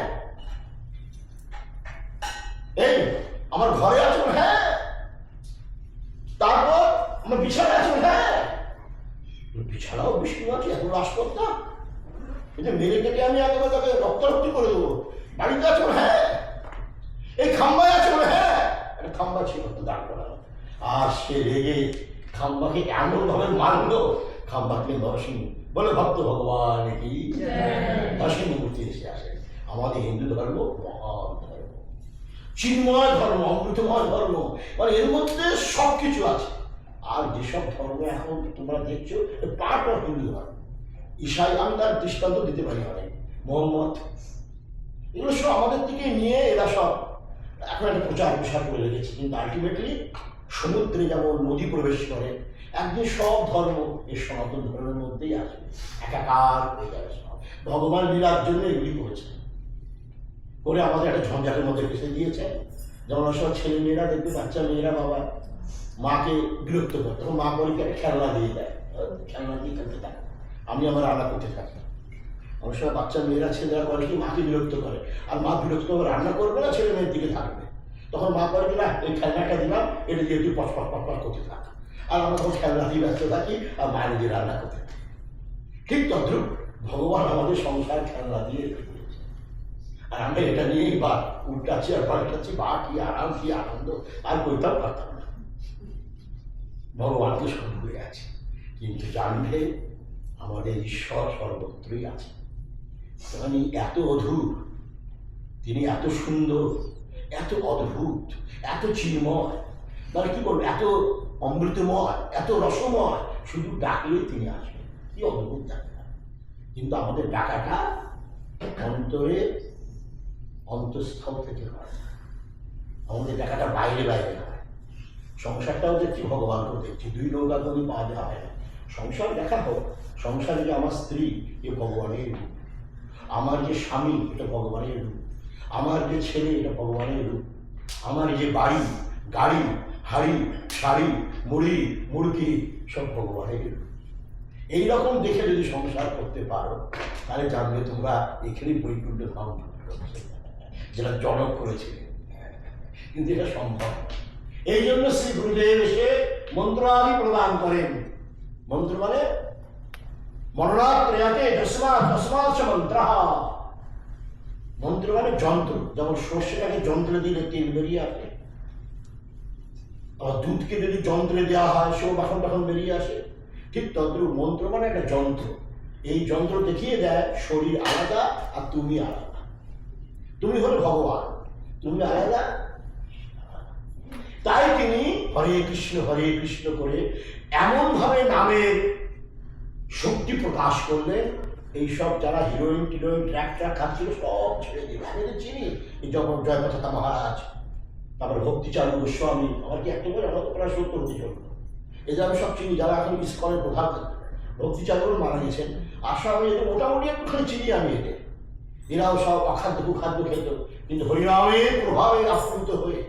এই আমার ঘরে আছো, হ্যাঁ তারপর আমার বিছানায় আছো, হ্যাঁ বিছানাও বিষ্ণু আছে, এখন রাজপত্তা, কিন্তু মেরে কেটে আমি একেবারে তাকে রক্তারক্তি করে দেবো, বাড়িতে আছো, হ্যাঁ এই খাম্বায় আছো, হ্যাঁ একটা খাম্বা ছিল তো দাঁড় করা, আর সে রেগে খাম্বাকে এমন ভাবে মারলো, খাম্বাকে নরসিংহ বলে ভক্ত ভগবান কি নরসিংহ মূর্তি এসে আসে। আমাদের হিন্দু ধর্ম মহান ধর্ম, চিন্ময় ধর্ম, অমৃতময় ধর্ম, মানে এর মধ্যে সব কিছু আছে। আর যেসব ধর্ম এখন তোমরা দেখছো পার্ট অফ হিন্দু ধর্ম, ঈশাই, আমি তার দৃষ্টান্ত দিতে পারি অনেক, মোহাম্মদ, এগুলো সব আমাদের থেকে নিয়ে এরা সব এখন একটা প্রচার প্রসার করে রেখেছে, কিন্তু আলটিমেটলি সমুদ্রে যেমন নদী প্রবেশ করে, একদিন সব ধর্ম এই সনাতন ধর্মের মধ্যেই আসবে, একাকার হয়ে যাবে সব। ভগবান লীলার জন্য এগুলি করেছেন, করে আমাদের একটা ঝঞ্ঝাটের মধ্যে ফেসে দিয়েছে। যেমন সব ছেলে মেয়েরা দেখবে, বাচ্চা মেয়েরা বাবা মাকে বিরক্ত করে, তখন মা বলে একটা খেলনা দিয়ে দেয়, খেলনা দিয়ে খেলতে থাকে, আমি আমার রান্না করতে থাকি। অনেক সময় বাচ্চা মেয়েরা ছেলেরা করে কি মাকে বিরক্ত করে, আর মা বিরক্ত করে রান্না করবে না, ছেলে মেয়ের দিকে থাকবে, তখন মা করে কি না এই খেলনাটা দিলাম, এটা দিয়ে তুই পটপট পটপট করতে থাক, আর আমরা তখন খেলনা দিয়ে ব্যস্ত থাকি আর মায়ের দিয়ে রান্না করতে থাকি। ঠিক তদ্রুপ ভগবান আমাদের সংসার খেলনা দিয়ে করেছে, আর আমরা এটা নিয়েই বা উল্টাচ্ছি আর পাল্টাচ্ছি, বা কি আরাম কি আনন্দ আর করতেও পারতাম না। ভগবান তো সর্বই আছে, কিন্তু জানলে আমাদের ঈশ্বর সর্বত্রই আছে। মানে এত অধূর, তিনি এত সুন্দর, এত অদ্ভুত, এত চিন্ময়, মানে কি বলবো, এত অমৃতময়, এত রসময়, শুধু ডাকলেই তিনি আসবেন, কি অদ্ভুত ডাকা। কিন্তু আমাদের ডাকাটা অন্তরে অন্তঃস্থল থেকে হয়, আমাদের ডাকাটা বাইরে বাইরে হয়। সংসারটাও দেখছি, ভগবানকেও দেখছি, দুই নৌকা যদি পাওয়া দেওয়া হয় না। সংসার দেখা হোক, সংসারে যে আমার স্ত্রী এ ভগবানের রূপ, আমার যে স্বামী এটা ভগবানের রূপ, আমার যে ছেলে এটা ভগবানের রূপ, আমার যে বাড়ি গাড়ি হাড়ি শাড়ি মুড়ি মুড়কি সব ভগবানের রূপ। এইরকম দেখে যদি সংসার করতে পারো, তাহলে জানবে তোমরা এখানেই বৈকুণ্ঠ ধাম যেটা জনক করেছিলেন। কিন্তু এটা সম্ভব, এই জন্য শ্রী গুরুদেব এসে মন্ত্র আদি প্রদান করেন। মন্ত্র মানে মরণাত্রয়াতে যস্মাৎ মন্ত্র, মন্ত্র মানে যন্ত্র। যেমন সর্ষেটাকে যন্ত্রে দিলে তেল বেরিয়ে আসে, আবার দুধকে যদি যন্ত্রে দেওয়া হয় সেও বাখন বাখন বেরিয়ে আসে, ঠিক তদ্রুপ মন্ত্র মানে একটা যন্ত্র। এই যন্ত্র দেখিয়ে দেয় শরীর আলাদা আর তুমি আলাদা, তুমি হলো ভগবান, তুমি আলাদা। তাই তিনি হরে কৃষ্ণ করে এমন ভাবে নামের শক্তি প্রকাশ করলেন, এইসব যারা হিরোইন টিরোইন ট্র্যাক খাচ্ছিল সব ছেড়ে দিল। আমি তো চিনি এই জয়প্রতাপ মহারাজ, তারপরে ভক্তিচারু গোস্বামী, আমার কি একটা বলে, আমার তো প্রায় 70 হতে চলল, এদের আমি সব চিনি, যারা এখন ইস্কনের প্রধান। ভক্তিচারু মারা গেছেন, আশা আমি এদের মোটামুটি একটুখানি চিনি আমি এদের। এরাও সব অখাদ্য কুখাদ্য খেত, কিন্তু হরিনামের প্রভাবে আপ্লুত হয়ে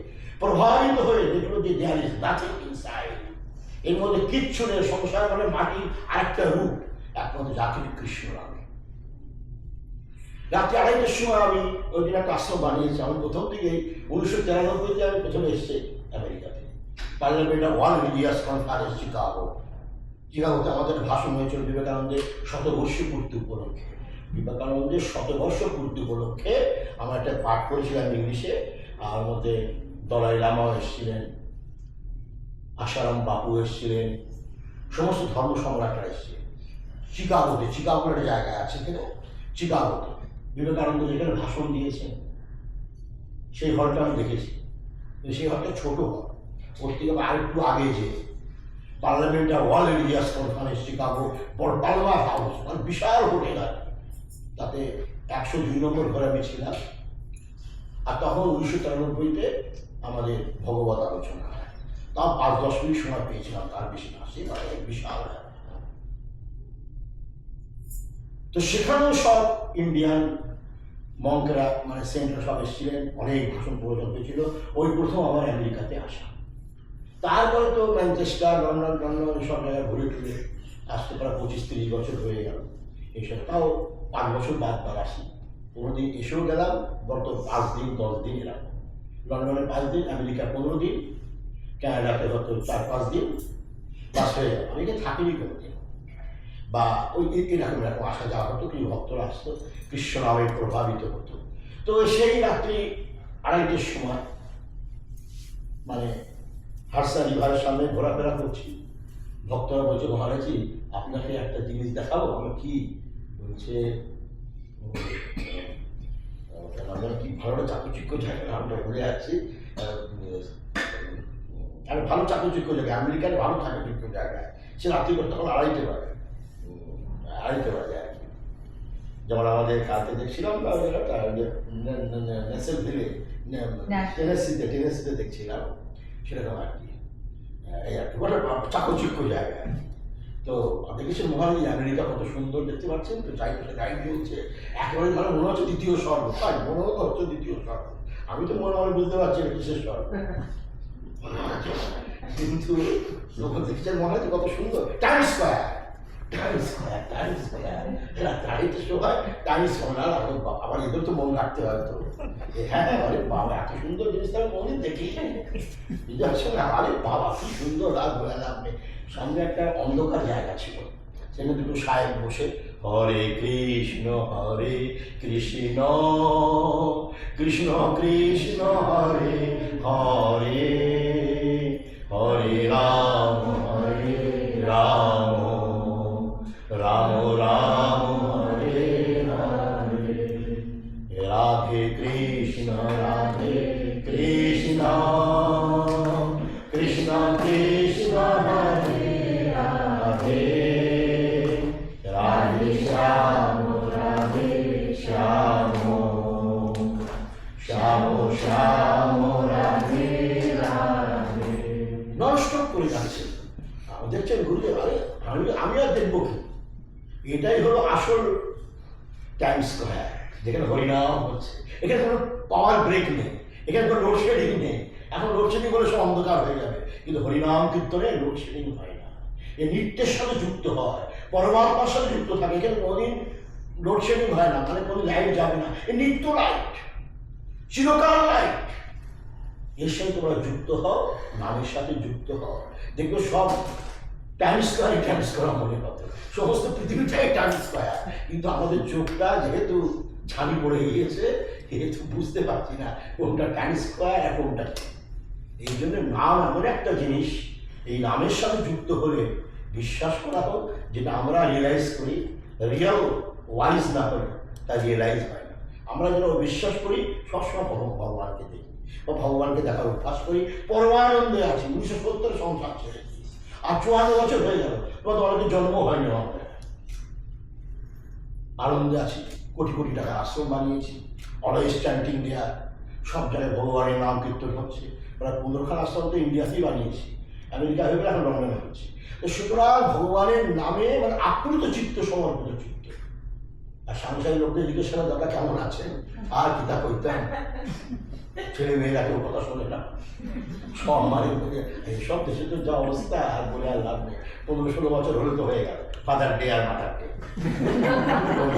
প্রভাবিত হয়ে দেখলো যে দেয়ার ইজ নাথিং ইনসাইড, এর মধ্যে কিচ্ছু নেই, সংসার মানে মাটির আরেকটা রূপ, একমাত্র জাতির কৃষ্ণ নামে। রাত্রি 2:30টার সময় আমি ওই দিন একটা আশ্রম বানিয়েছি। আমি প্রথম থেকেই 1993-তে আমি প্রথমে এসেছি আমেরিকাতে, পার্লামেন্ট ওয়ার্ল্ড রিলিজিয়াস কনফারেন্স চিকাগোতে আমাদের ভাষণ হয়েছিল বিবেকানন্দের শতবর্ষ পূর্তি উপলক্ষে। বিবেকানন্দের শতবর্ষ পূর্তি উপলক্ষে আমরা একটা পাঠ করেছিলাম ইংলিশে, আর মধ্যে দলাই লামাও এসেছিলেন, আশারাম বাপু এসেছিলেন, সমস্ত ধর্ম সম্রাটরা এসেছিলেন। চিকাগোতে, চিকাগোর একটা জায়গায় আছে কেন, চিকাগোতে বিবেকানন্দ যেখানে ভাষণ দিয়েছেন সেই হলটা আমি দেখেছি, কিন্তু সেই হলটা ছোট হল, ওর থেকে আরেকটু আগে যেয়ে পার্লামেন্টার ওয়াল এরিয়াস কনফারেন্স চিকাগো, বড় পালমার হাউস, মানে বিশাল হোটেল আর কি। তাতে 102 নম্বর ঘরে আমি ছিলাম। আর তখন 1993-তে আমাদের ভগবত আলোচনা হয়, তাও 5-10 মিনিট সময় পেয়েছিলাম, তার বেশি না। সে মানে বিশাল। তো সেখানেও সব ইন্ডিয়ান মঙ্করা মানে সেন্টরা সব এসেছিলেন, অনেক ভাষণ প্রবচন হয়েছিল। ওই প্রথম আমার আমেরিকাতে আসা। তারপরে তো ম্যানচেস্টার, লন্ডন সব জায়গায় ঘুরে টুরে আসতে প্রায় 25-30 বছর হয়ে গেল। এইসব তাও 5 বছর বাদ আসি। কোনোদিন এসেও গেলাম, গত 5 দিন 10 দিন এলাম। লন্ডনে 5 দিন, আমেরিকা 15 দিন, কানাডাতে হয়তো 4-5 দিন, বাস হয়ে গেল। আমি থাকিনি কোনোদিন, বা ওই এরকম আসা যাওয়া হতো, কিছু ভক্তরা আসতো, কৃষ্ণ নামে প্রভাবিত হতো। তো সেই রাত্রি 2:30-টার সময় মানে হারসা রিভারের সামনে ঘোরাফেরা করছি, ভক্তরা বলছে, মহারাজি আপনাকে একটা জিনিস দেখাবো। আমরা কি বলছে, আমরা কি ভালো চাকচিক্য জায়গা, আমরা ঘুরে যাচ্ছি, আর ভালো চাকচিক্য জায়গায়, আমেরিকার ভালো চাকচিক্য জায়গায়। সে রাত্রি তখন 2:30 বাজে আর কি। যেমন আমাদের কালকে দেখছিলাম টেনেসিতে দেখছিলাম, সেরকম আর কি। এই আর কি চাকচিক্য জায়গা। তো দেখেছেন মহারাজ আমেরিকা কত সুন্দর, দেখতে পাচ্ছেন তো, চাইতে গাইড হচ্ছে একেবারে, মানে মনে হচ্ছে দ্বিতীয় স্বর্গ। তাই মনে হচ্ছে দ্বিতীয় স্বর্গ। আমি তো মনে বুঝতে পারছি না কিসের স্বর্গ, কিন্তু যখন দেখছেন মহারাজ কত সুন্দর। টাইমস স্কয়ার গাড়িতে সময় টাইমস স্কয়ার। আবার এদের তো মন রাখতে হয় তো, হ্যাঁ আরে বাবা এত সুন্দর জিনিস আমি মনে দেখি। আরে বাবা কি সুন্দর রাত বেলা। সামনে একটা অন্ধকার জায়গা ছিল, সেখানে দুটো সাহেব বসে হরে কৃষ্ণ কৃষ্ণ কৃষ্ণ হরে হরে, হরে রাম রাম রাম হরে হরে, রাধে কৃষ্ণ কৃষ্ণ কৃষ্ণ হরে রাধে, রাধে শ্যাম শ্যাম শ্যাম রাধে রাধে। ননস্টপ করে যাচ্ছে। দেখছেন ঘুরতে, আরে আমি আর দেখবো কি? এটাই হলো আসল টাইমস স্কয়ার, যেখানে হরিনাম হচ্ছে। এখানে কোনো পাওয়ার ব্রেক নেই, এখানে কোনো লোডশেডিং নেই। এখন লোডশেডিং বলে সব অন্ধকার হয়ে যাবে, কিন্তু হরিনাম কীর্তনে লোডশেডিং হয় না। এ নিত্যের সাথে যুক্ত হয়, পরমাত্মার সাথে যুক্ত থাকে। এখানে কোনোদিন লোডশেডিং হয় না, মানে কোনো লাইট যাবে না। এ নিত্য লাইট, চিরকাল লাইট। এর সাথে তোমরা যুক্ত হও, নামের সাথে যুক্ত হও, দেখবে সব টাইমস স্কয়ার মনে কথা। সমস্ত পৃথিবীটাই টাইমস স্কয়ার, কিন্তু আমাদের চোখটা যেহেতু ছানি পড়ে গিয়েছে, যেহেতু বুঝতে পারছি না কোনটা টাইমস স্কয়ার আর কোনটা। এই জন্য নাম এমন একটা জিনিস, এই নামের সাথে যুক্ত হলে বিশ্বাস করা হোক, যেটা আমরা রিয়েলাইজ করি, রিয়েল ওয়াইজ না হলে তা রিয়েলাইজ হয় না। আমরা যেন বিশ্বাস করি, সবসময় ভগবানকে দেখি বা ভগবানকে দেখার অভ্যাস করি। পরমানন্দে আছি, 1970 সংসার ছেড়ে আর 54 বছর হয়ে গেল, তোমাদের অনেকের জন্ম হয়নি। আমাদের আনন্দে আছি, কোটি কোটি টাকা আশ্রম বানিয়েছি, অলওয়েজ চ্যান্টিং দেয়ার, সব জায়গায় ভগবানের নাম কীর্তন হচ্ছে। প্রায় 15খানা আশ্রম তো ইন্ডিয়াতেই বানিয়েছি, আমেরিকা হয়ে গেলে এখন লন্ডনে হচ্ছে। তো সুতরাং ভগবানের নামে মানে আপ্লুত চিত্ত, সমর্পিত চিত্ত। আর সাংসারিক লোকদের জিজ্ঞেস করা দাদা কেমন আছেন, আর কি তা করতেন, ছেলে মেয়েরা কেউ কথা শোনে না, সব মানে এইসব দেশে তো যা অবস্থা, আর বলে আর লাভ নেই। 15-16 বছর হলে তো হয়ে গেল ফাদার ডে আর মাদার ডে,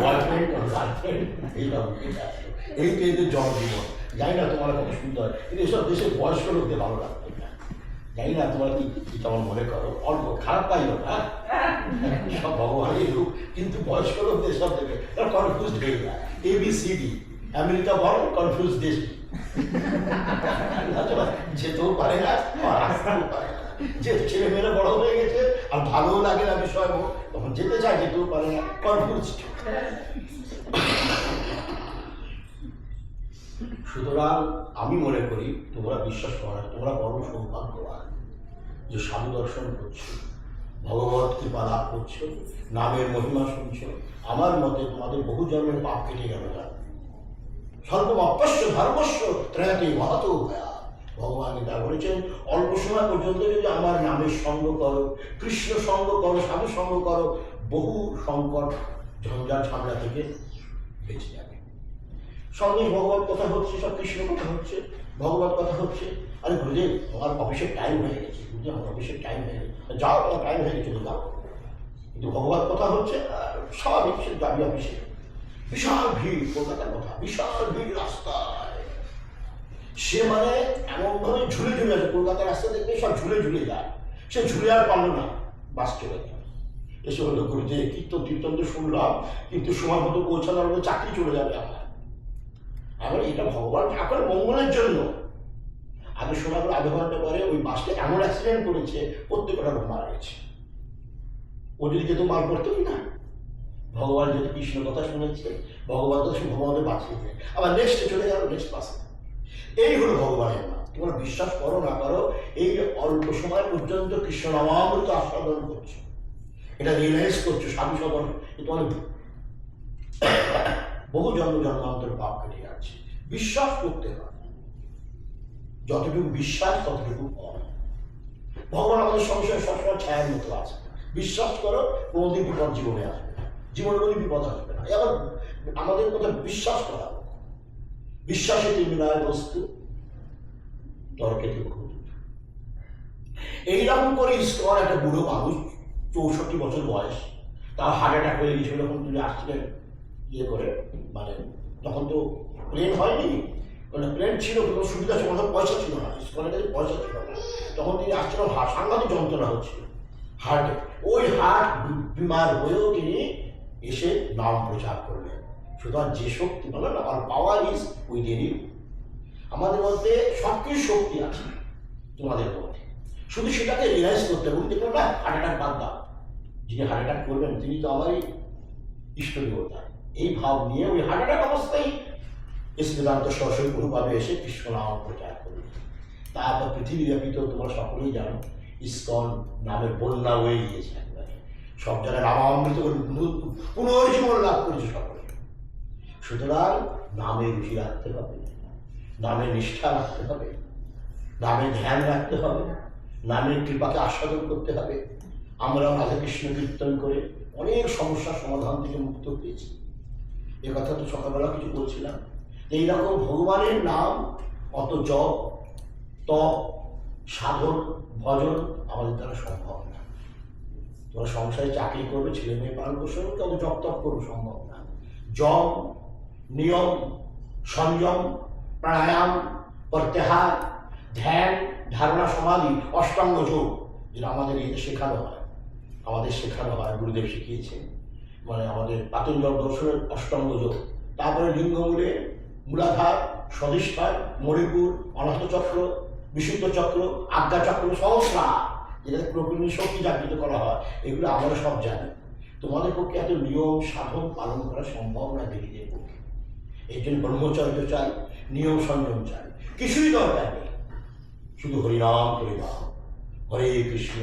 বয়ফ্রেন্ড গার্লফ্রেন্ড, এই তো এদের জনজীবন। জানি না তোমার কত সুন্দর, কিন্তু এসব দেশে বয়স্ক লোকদের ভালো লাগবে না। জানি না তোমরা কি কেমন মনে করো, অল্প খারাপ পাইও না, সব ভগবানের রূপ, কিন্তু বয়স্ক লোকদের সব দেবে তারা কনফিউজ হয়ে যায়। ABCD, আমেরিকা বড় কনফিউজ দেশ, যেতেও পারে না আসতেও পারে না। যে ছেলে মেয়েরা বড় হয়ে গেছে আর ভালোও লাগে না বিষয়, তখন যেতে চায়, যেতেও পারে না, কনফিউজ। সুতরাং আমি মনে করি তোমরা বিশ্বাস করো, তোমরা বড় সৌভাগ্যবান যে সাধু দর্শন করছো। ভগবত কৃপা লাভ করছো, নামের মহিমা শুনছো, আমার মতে তোমাদের বহু জন্মের পাপ কেটে গেল। স্বল্প অপস্য ধর্মস্য ত্রয়াতে মহত ভয়া। ভগবান গীতা বলেছেন, অল্প সময় পর্যন্ত যদি আমার নামের সঙ্গ করো, কৃষ্ণ সঙ্গ করো, সাধু সঙ্গ করো, বহু সংকট ঝঞ্ঝাট ঝামেলা থেকে বেঁচে যাবে। সঙ্গে ভগবত কথা হচ্ছে, সব কৃষ্ণ কথা হচ্ছে, ভগবত কথা হচ্ছে। আরে গুরুদেব আমার অফিসের টাইম হয়ে গেছে, গুরুদেব আমার অফিসের টাইম হয়ে গেছে, যাও তোমার টাইম হয়ে গেছে যাও। কিন্তু ভগবত কথা হচ্ছে, স্বাভাবিক সে যাবি অফিসে, বিশাল ভিড়, কলকাতার কথা, বিশাল ভিড় রাস্তায়। সে মানে এমনভাবে ঝুলে ঝুলে আছে, কলকাতার রাস্তা দেখবে সব ঝুলে ঝুলে যায়, সে ঝুলে আর পারলো না, বাস চলে যায়। এসে হলো গুরুদেব কীর্তন তীর্তন তো শুনলাম, কিন্তু সময় মতো পৌঁছানোর মতো চাকরি চলে যাবে আমার। আমার এটা ভগবান আপনার মঙ্গলের জন্য। আগে শোনা গেল আধা ঘন্টা পরে ওই বাসটা এমন অ্যাক্সিডেন্ট করেছে, প্রত্যেকটা লোক মারা গেছে। ও যদি যেত মার করতো কি না, ভগবান যদি কৃষ্ণ কথা শুনেছে, ভগবান তো ভগবানকে বাঁচিয়েছে, আবার নেক্সটে চলে গেল, নেক্সট পাশে। এই হলো ভগবানের নাম। তোমরা বিশ্বাস করো না করো, এই অল্প সময় পর্যন্ত কৃষ্ণ নামামৃত আস্বাদন করছো, এটা রিয়েলাইজ করছো, সাধু সাধন তোমার বহু জন্মান্তর পাপ কেটে যাচ্ছে। বিশ্বাস করতে হবে, যতটুকু বিশ্বাস ততটুকু কম। ভগবান আমাদের সংসারে সবসময় ছায়ার মতো আছে। বিশ্বাস করো, কোনোদিন বিপদ জীবনে আসবে না, জীবনে কোনো বিপদ আসবে না। এবার আমাদের কথা বিশ্বাস করা, বিশ্বাসে মিলায় বস্তু, তর্কেতে ভূত। এইরকম করে ইস্কন একটা বুড়ো মানুষ, 64 বছর বয়স, তার হার্ট অ্যাটাক হয়ে গেছিল যখন তিনি আসছিলেন ইয়ে করে, মানে তখন তো প্লেন হয়নি, মানে প্লেন ছিল কোনো সুবিধা ছিল না, পয়সা ছিল না, ইস্কনের কাছে পয়সা ছিল না, তখন তিনি আসছিলেন, সাংঘাতিক যন্ত্রণা হচ্ছিল হার্টে। ওই হার্ট বিমার হয়েও তিনি এসে নাম প্রচার করলেন। সুতরাং যে শক্তি বলে না, আর পাওয়ার ইজ উইদিন ইউ। আমাদের মধ্যে সব কিছু শক্তি আছে তোমাদের মধ্যে, শুধু সেটাকে রিয়ালাইজ করতে হবে। দেখুন না, হার্ট অ্যাটাক বাদ দাও, যিনি হার্ট অ্যাটাক করবেন তিনি তো আমারই ইষ্ট দেবতা। এই ভাব নিয়ে ওই হার্ট অ্যাটাক অবস্থায় বেদান্ত সরাসরি প্রভুভাবে এসে কৃষ্ণ নাম প্রচার করবে। তারপর পৃথিবীব্যাপী তো তোমরা সকলেই জানো, ইস্কন নামের বন্যা হয়ে গিয়েছে একবারে, সব জায়গায় নামামৃত করে পুনর্জীবন লাভ করেছে সকলে। সুতরাং নামে রুচি রাখতে হবে, নামে নিষ্ঠা রাখতে হবে, নামে ধ্যান রাখতে হবে, নামের কৃপাকে আস্বাদন করতে হবে। আমরা রাধা কৃষ্ণ কীর্তন করে অনেক সমস্যার সমাধান থেকে মুক্ত পেয়েছি। এ কথা তো সকালবেলা কিছু বলছিলাম। এইরকম ভগবানের নাম, অত জপ তপ সাধন ভজন আমাদের দ্বারা সম্ভব না। তোমরা সংসারে চাকরি করবে, ছেলে মেয়ে পালন করছো, অত জপ তপ করবো, সম্ভব না। জপ, নিয়ম, সংযম, প্রাণায়াম, প্রত্যাহার, ধ্যান, ধারণা, সমাধি, অষ্টাঙ্গ যোগ, যেটা আমাদের এতে শেখানো হয়, গুরুদেব শিখিয়েছেন। মানে আমাদের পাতঞ্জল দর্শনের অষ্টাঙ্গ যোগ, তারপরে লিঙ্গমূলে, মূলাধার, স্বধিষ্ঠান, মণিপুর, অনাহত চক্র, বিশুদ্ধ চক্র, আজ্ঞা চক্র, সহস্রার, যেটাতে প্রকৃতির শক্তি জাগৃত করা হয়, এগুলো আমরা সব জানি। তোমাদের পক্ষে এত নিয়ম সাধন পালন করা সম্ভব না দেবীদের পক্ষে। এই জন্য ব্রহ্মচর্য চাই, নিয়ম সংযম চাই, কিছুই দরকার নেই, শুধু হরিনাম করে দাও। হরে কৃষ্ণ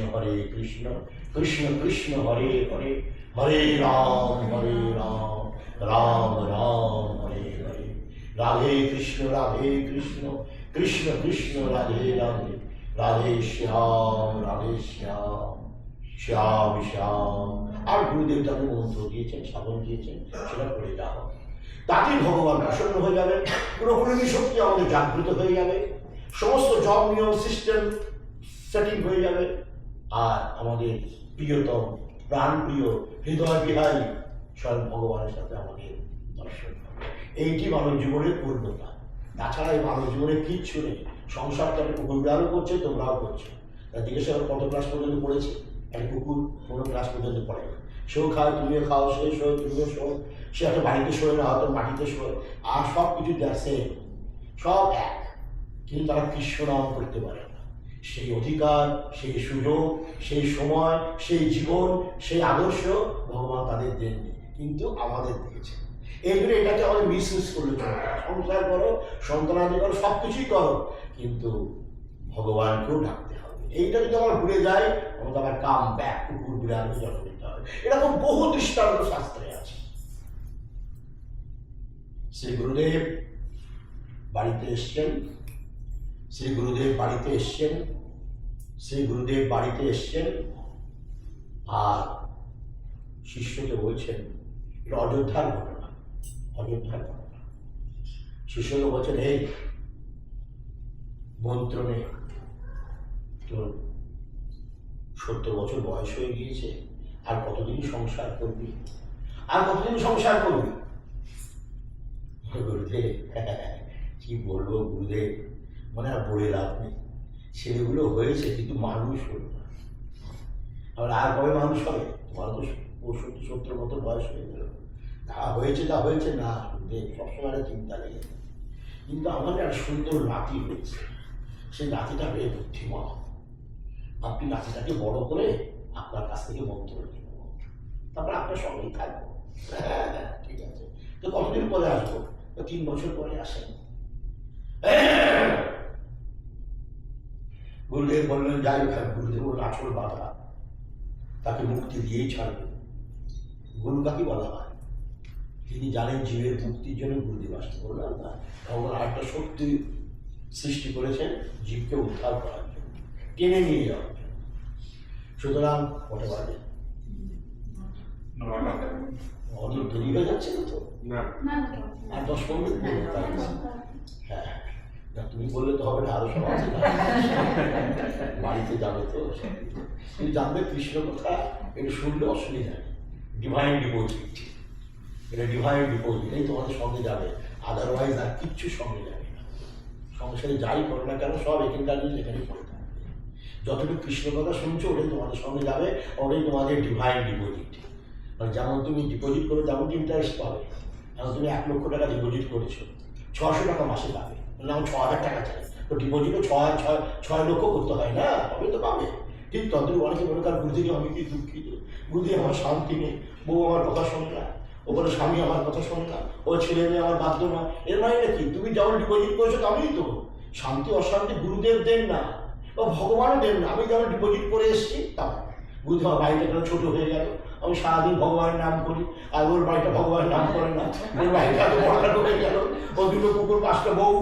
কৃষ্ণ কৃষ্ণ হরে হরে, হরে রাম রাম রাম হরে হরে, রাধে কৃষ্ণ কৃষ্ণ কৃষ্ণ রাধে রাধে, রাধে শ্যাম শ্যাম শ্যাম। আর গুরুদেব তাকে মন্ত্র দিয়েছেন, সাধন দিয়েছেন, সেটা করে যাও। তাতে ভগবান প্রসন্ন হয়ে যাবে, পুরোপুরি শক্তি আমাদের জাগ্রত হয়ে যাবে, সমস্ত জব নিয়ম সিস্টেম সেটিং হয়ে যাবে, আর আমাদের প্রিয়তম প্রাণপ্রিয় হৃদয় বিহারী স্বয়ং ভগবানের সাথে আমাদের দর্শন হবে। এইটি মানব জীবনের পূর্ণতা। তাছাড়া এই মানব জীবনে কিচ্ছু নেই। সংসারটা কুকুরগুলো করছে, তোমরাও করছো। তার জিজ্ঞাসা কত ক্লাস পর্যন্ত পড়েছে? একটা কুকুর কোনো ক্লাস পর্যন্ত পড়ে না। সেও খায়, তুমিও খাও, সে শোয়, তুমিও শো, সে একটা বাড়িতে শোয় না, হয়তো মাটিতে শোয়, আর সব কিছু দেখছে সব এক, কিন্তু তারা কৃষ্ণ নাম করতে পারে না। সেই অধিকার, সেই সুযোগ, সেই সময়, সেই জীবন, সেই আদর্শ ভগবান তাদের দেননি, কিন্তু আমাদের দিয়েছে। এই জন্য এটাকে আমাদের মিসইউজ করলে চলবে না। সংসার করো, সন্তানাদি করো, সব কিছুই করো, কিন্তু ভগবানকেও ডাকতে হবে। এইটা যদি আমার ভুলে যায় আমাকে আবার কাম ব্যাক কুকুর বিড়াল জন্ম দিতে হবে। এরকম বহু দৃষ্টান্ত শাস্ত্রে আছে। শ্রী গুরুদেব বাড়িতে এসছেন, শ্রী গুরুদেব বাড়িতে এসছেন, শ্রী গুরুদেব বাড়িতে এসছেন, আর শিষ্যকে বলছেন, এটা অযোধ্যার ঘটনা, অযোধ্যার ঘটনা। শিষ্যকে বলছেন, এই মন্ত্র নে, তোর 70 বছর বয়স হয়ে গিয়েছে, আর কতদিন সংসার করবি, আর কতদিন সংসার করবি? গুরুদেব কি বলবো গুরুদেব, মানে আর বলে লাভ নেই, ছেলেগুলো হয়েছে কিন্তু মানুষ হলো না। আর কবে মানুষ হবে? তোমার তো 65-70 মতো বয়স হয়ে গেল, যা হয়েছে তা হয়েছে না গুরুদেব, সবসময় চিন্তা লেগে। কিন্তু আমাদের আর সুন্দর নাতি হয়েছে, সেই নাতিটা বেশ বুদ্ধিমান, আপনি নাতিটাকে বড় করে আপনার কাছ থেকে মন্ত্র নিয়ে নেব, তারপর আপনার সঙ্গেই থাকবো। হ্যাঁ ঠিক আছে, তো কতদিন পরে আসবো? 3 বছর পরে আসেন। গুরুদেব বললেন, যাই হোক, গুরুদেব ওর আসল বাধা, তাকে মুক্তি দিয়েই ছাড়বেন। গুরু কাকে বলা হয়? তিনি জানেন জীবের মুক্তির জন্য গুরুদেব আসতে, বললাম না, ভগবান আরেকটা শক্তি সৃষ্টি করেছেন জীবকে উদ্ধার করার জন্য, টেনে নিয়ে যাওয়ার জন্য। সুতরাং কটা বাজে? অনেক দেরি হয়ে যাচ্ছে না তো? আর 10-15 মিনিট। হ্যাঁ, তুমি বললে তো হবে না, আরো সব আছে না, বাড়িতে যাবে তো। তুমি জানবে কৃষ্ণ কথা, এটা শুনলে অসুবিধা নেই। ডিভাইন ডিপোজিট, এটা ডিভাইন ডিপোজিট, এই তোমাদের সঙ্গে যাবে, আদারওয়াইজ আর কিচ্ছু সঙ্গে যাবে না। সংসারে যাই করো না কেন সব এখানকার জিনিস এখানেই করে থাকবে। যতটুকু কৃষ্ণ কথা শুনছো ওটাই তোমাদের সঙ্গে যাবে, ওটাই তোমাদের ডিভাইন ডিপোজিট। মানে যেমন তুমি ডিপোজিট করো তেমন ইন্টারেস্ট পাবে। যেমন তুমি 1 লক্ষ টাকা ডিপোজিট করেছো, 600 টাকা মাসে পাবে, মানে আমার 6000 টাকা চাই, তো ডিপোজিটও 6 লক্ষ করতে হয় না, তবে তো পাবে। ঠিক ততদিন অনেকে মনে করেন গুরুদেব আমি কি দুঃখিত, গুরুদেব আমার শান্তি নেই, বউ আমার কথা শোনে না, ওপরে স্বামী আমার কথা শোনে না, ও ছেলে মেয়ে আমার বাধ্য না। এর মানে কি তুমি যেমন ডিপোজিট করেছো তেমনই তো শান্তি অশান্তি গুরুদেব দেন না, ও ভগবানও দেন না। আমি যেমন ডিপোজিট করে এসেছি তেমন গুরুদেব আমার বাড়িটা কেন ছোট হয়ে গেল, আমি সারাদিন ভগবানের নাম করি, আর ওর বাড়িটা ভগবানের নাম করে না, ওর বাড়িটা তো বড় হয়ে গেল, ও 2টো কুকুর 5টা বউ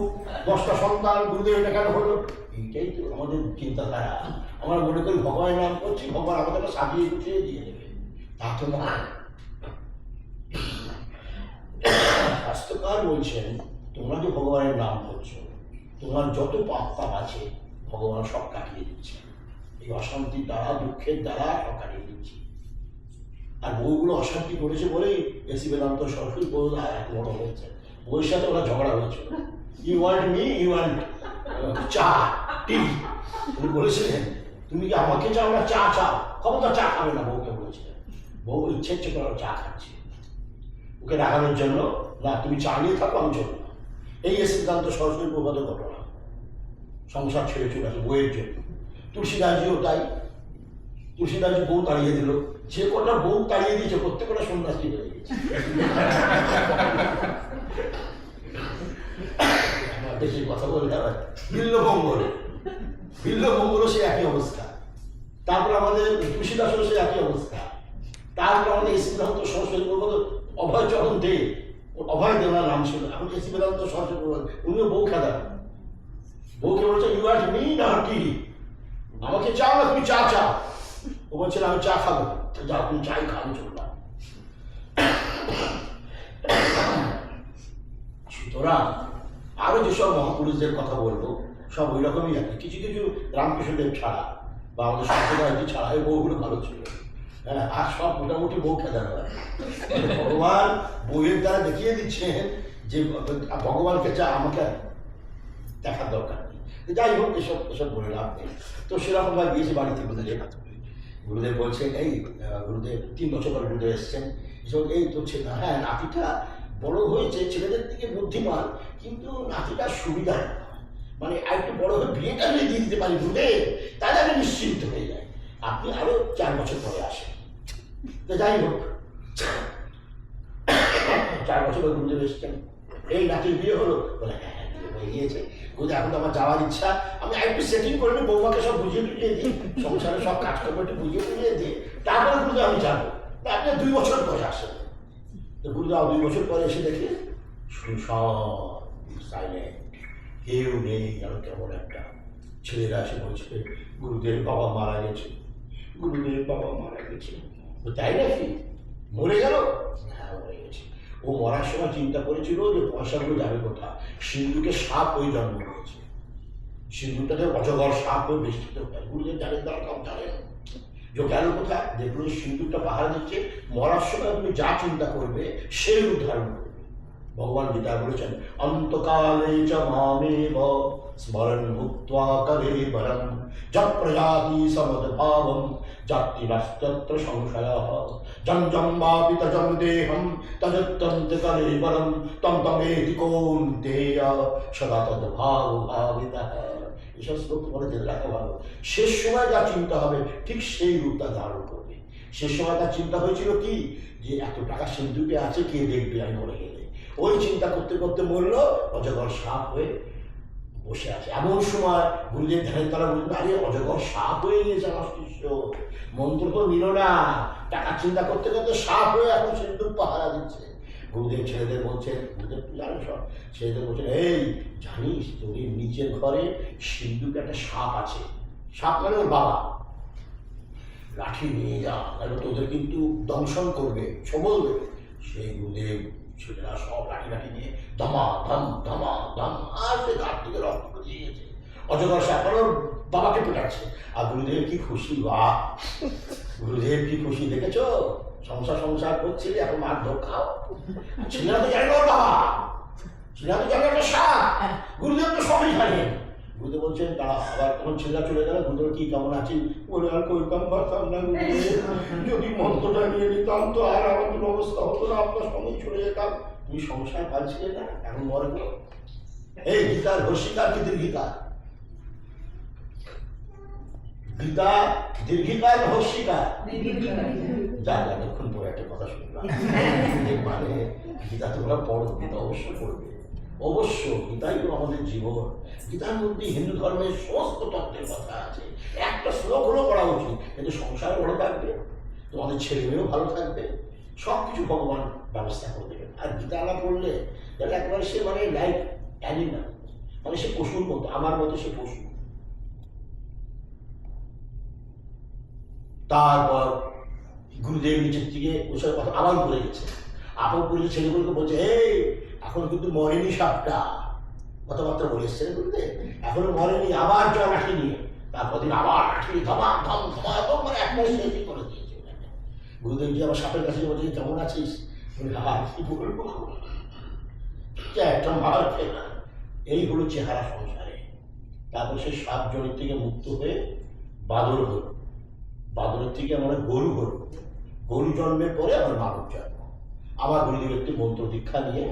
10টা সন্তান, গুরুদেব এটা কেন হলো? এইটাই তো আমাদের চিন্তাধারা। আমরা মনে করি ভগবানের নাম করছি, ভগবান আমাদেরকে সাজিয়ে গুছিয়ে দিয়ে দেবে, তা তো নয়। শাস্ত্রকার বলছেন, তোমরা যে ভগবানের নাম করছো, তোমার যত পাপ তাপ আছে ভগবান সব কাটিয়ে দিচ্ছে, এই অশান্তির দ্বারা দুঃখের দ্বারা সব কাটিয়ে দিচ্ছে। আর বউগুলো অশান্তি করেছে বলেই এসি বেদান্ত সরস্বতী বউ এত বড় হয়েছে। বউয়ের সাথে ওরা ঝগড়া হয়েছিল, you want me, you want cha tea, উনি বলেছিলেন তুমি কি আমাকে চাও না চা চাও? ক্ষমতা চা খাবে না, বউকে বলেছিলেন। বউ ইচ্ছে করে চা খাচ্ছে, ওকে রাখানোর জন্য, না তুমি চা নিয়ে থাকো, আমি চলবো না। এই এসি বেদান্ত সরস্বতী প্রবাদের ঘটনা, সংসার ছেড়ে চলে আসে বউয়ের জন্য। তুলসীদাসজিও তাই, তুলসীদাসজি বউ তাড়িয়ে দিল, যে কটা বউ তাড়িয়ে দিয়েছে প্রত্যেকটা সন্ন্যাসী হয়ে গেছে। বেশি কথা বলতে হয়, বিল্লভঙ্গরও সে একই অবস্থা, তারপর আমাদের তুলসীদাসেরও সে একই অবস্থা, তারপর আমাদের এসি বেদান্ত সরস্বতী প্রবাদ অভয়চরণ দে, অভয় দেওয়ার নাম ছিল, এখন এসি বেদান্ত সরস্বতী প্রবাদ, উনিও বউ খেলা, বউকে বলছে ইউ আর মি না টি, আমাকে চাও না তুমি চা চাও? ও বলছিল আমি চা খাবো, যা তুমি চাই খাবো, চললাম। সুতরাং আরো যেসব মহাপুরুষদের কথা বলবো সব ওই রকমই আছে, কিছু কিছু রামকৃষ্ণদেব ছাড়া বা আমাদের সম্প্রদায়টি ছাড়া এই বউগুলো ভালো ছিল। হ্যাঁ, আর সব মোটামুটি বউ খেদানো হয়। ভগবান বইয়ের দ্বারা দেখিয়ে দিচ্ছেন যে ভগবানকে যা আমাকে দেখার দরকার নেই। যাই হোক, এসব বলে লাভ নেই। তো সেরকম ভাবে গিয়েছে বাড়িতে গুরুদেব, গুরুদেব বলছেন, এই গুরুদেব 3 বছর পরে গুরুদেব এসছেন, এসব এই তো ছেলে, হ্যাঁ নাতিটা বড় হয়েছে, ছেলেদের থেকে বুদ্ধিমান, কিন্তু নাতিটার সুবিধা না, মানে আর একটু বড় হয়ে বিয়েটা নিয়ে দিয়ে দিতে পারি গুরুদেব, তাহলে আমি নিশ্চিন্ত হয়ে যাই, আপনি আরো 4 বছর পরে আসেন। তো যাই হোক, 4 বছর পরে গুরুদেব এসছেন, এই নাতির বিয়ে হলো, বলে হ্যাঁ হয়ে গিয়েছে, কিন্তু এখন তো আমার যাওয়ার ইচ্ছা, আমি একটু সেটিং করে নিই, বৌমাকে সব বুঝিয়ে টুঝিয়ে দিই, সংসারে সব কাজকর্ম একটু বুঝিয়ে টুঝিয়ে দিই, তারপরে গুরুদেব আমি যাবো। আপনি 2 বছর পরে আসেন। তো গুরুদেব 2 বছর পরে এসে দেখি শুনশান সাইলেন্ট, কেউ নেই, যেন কেমন একটা। ছেলেরা এসে বলছে গুরুদেব বাবা মারা গেছে, গুরুদেব বাবা মারা গেছে। তাই নাকি, মরে গেল? হ্যাঁ মরে গেছে। ও মরার সময় চিন্তা করেছিল যে পয়সাগুলো যাবে কোথায়, সিন্ধুকে সাপ হয়ে জন্ম নিয়েছে, সিন্ধুটাতে অজগর সাপ হয়ে বেষ্টিত হয়। গুরুদেব জানেন, দরকার জানেন যে গেল কোথায়, দেখলো সিন্ধুকটা পাহারা দিচ্ছে, মরার সময় তুমি যা চিন্তা করবে সেই উদ্ধারণ করবে। ভগবান গীতা বলেছেন অন্তকালে চ মামেব স্মরণ মুক্ত্বা কলেবরম যৎ প্রয়াতি সমদ্ভাবম জাতিরস্তত্র সংশয়ঃ যম যম বাপি তজম দেহম তজত্যন্তে কলেবরম তম তমেতি কৌন্তেয় সদা তদ্ভাব ভাবিতঃ। এসব শ্লোক তোমাদের জেনে রাখা ভালো। শেষ সময় যা চিন্তা হবে ঠিক সেই রূপটা ধারণ করবে। শেষ সময় তার চিন্তা হয়েছিল কি, যে এত টাকা সিন্ধুকে আছে, কে দেখবে আমি মরে গেলে। ওই চিন্তা করতে করতে মরলো, অজগর সাপ হয়ে বসে আছে। এমন সময় গুরুদেব ধ্যানের তারা বললেন, আরে অজগর সাপ হয়ে গিয়েছে আমার শিষ্য, মন্ত্র তো নিল না, টাকা চিন্তা করতে করতে সাপ হয়ে এখন সিন্ধুক পাহারা দিচ্ছে। গুরুদেব ছেলেদের বলছেন, গুরুদেব জানেন সব, ছেলেদের বলছেন এই জানিস তোর নিচের ঘরে সিন্ধুকে একটা সাপ আছে, সাপ মানে ওর বাবা, লাঠি নিয়ে যা, তাহলে তোদের কিন্তু দংশন করবে, সবল দেবে। সেই গুরুদেব ছেলেরা সব লাঠি লাঠি নিয়ে ধামা ধাম ধামা ধাম, আর সে গাছ থেকে রক্ত বেরিয়ে গেছে। অজগর সাপ ওর বাবাকে পেটাচ্ছে, আর গুরুদেব কি খুশি, বাহ গুরুদেব কি খুশি, দেখেছো সংসার সংসার করছিলে, এখন মার ধোক খাও। ছেলেরা তো জানে ওর বাবা, ছেলেরা তো জানে একটা সাপ, গুরুদেব তো সবই জানেন। গুরুদেব বলছেন তারা, আবার তখন ছেলেরা চলে গেল, গুরুদেব কি কেমন আছি বলে আর কইতাম পারতাম না, যদি মন্ত্রটা নিয়ে নিতাম তো আর আমাদের অবস্থা হতো না, আপনার সঙ্গে চলে যেতাম। তুমি সংসার পালছিলে না, এখন মরে গেল। এই গীতার রসিকার কি দীর্ঘিকার? গীতা দীর্ঘিকার রহস্যিকার? যা যতক্ষণ পরে একটা কথা শুনলাম, মানে গীতা তোমরা পড়ো, গীতা অবশ্যই পড়বে, অবশ্য গীতাই তো আমাদের জীবন। গীতার মধ্যে হিন্দু ধর্মের সমস্ত তত্ত্বের কথা আছে, একটা শ্লোক হলেও পড়া উচিত, কিন্তু সংসার ভালো থাকবে, তোমাদের ছেলে মেয়েও ভালো থাকবে, সব কিছু ভগবান ব্যবস্থা করে দেবেন। আর গীতা না পড়লে তাহলে একবারে সে মানে লাইক অ্যানিমাল, মানে সে পশুর মতো, আমার মতো সে পশু। তারপর গুরুদেব নিচের দিকে ওসব কথা আবার বলে গেছে, আপন বলে ছেলেগুলোকে বলছে এই এখন কিন্তু মরেনি সাপটা, কথাবার্তা বলে এসছেন গুরুদেব, এখনো মরেনি, আবার জল লাঠি নিয়ে, তারপর দিন আবার লাঠি ধমা ধম ধমা ধম, মানে একবার শেষই করে দিয়েছে। গুরুদেবজি আবার সাপের কাছে বলছে কেমন আছিস, কি বলবো, একটা মার খেলা। এই হলো চেহারা সংসারে। তারপর সেই সাপ জলের থেকে মুক্ত হয়ে বাদর হল, বাদরের থেকে আমরা গরু হল, গরু জন্মের পরে আমার মানব জন্ম। আবার গুরুদেব একটি মন্ত্র দীক্ষা নিয়ে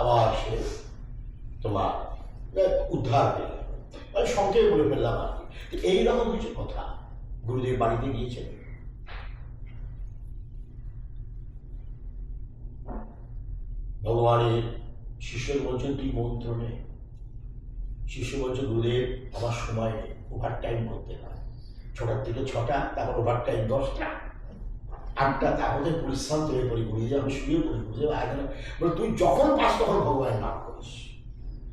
আবার সে তোমার উদ্ধার পেল, মানে সংক্ষেপে বলে ফেললাম আর কি। এইরকম কিছু কথা গুরুদেব বাড়িতে গিয়েছেন। ভগবানের শিষ্য বলছেন তুই মন্ত্র নে, শিষ্য বলছে গুরুদেব আমার সময় নেই, ওভার টাইম করতে হয়, 6টা থেকে 6টা, তারপর ওভার টাইম 10টা 8টা, তারপরে পরিশ্রান্ত হয়ে পড়ি, গুরুদেব আমি শুয়ে পড়ি। গুরুদেব আগে বলে তুই যখন পাস তখন ভগবানের নাম করিস।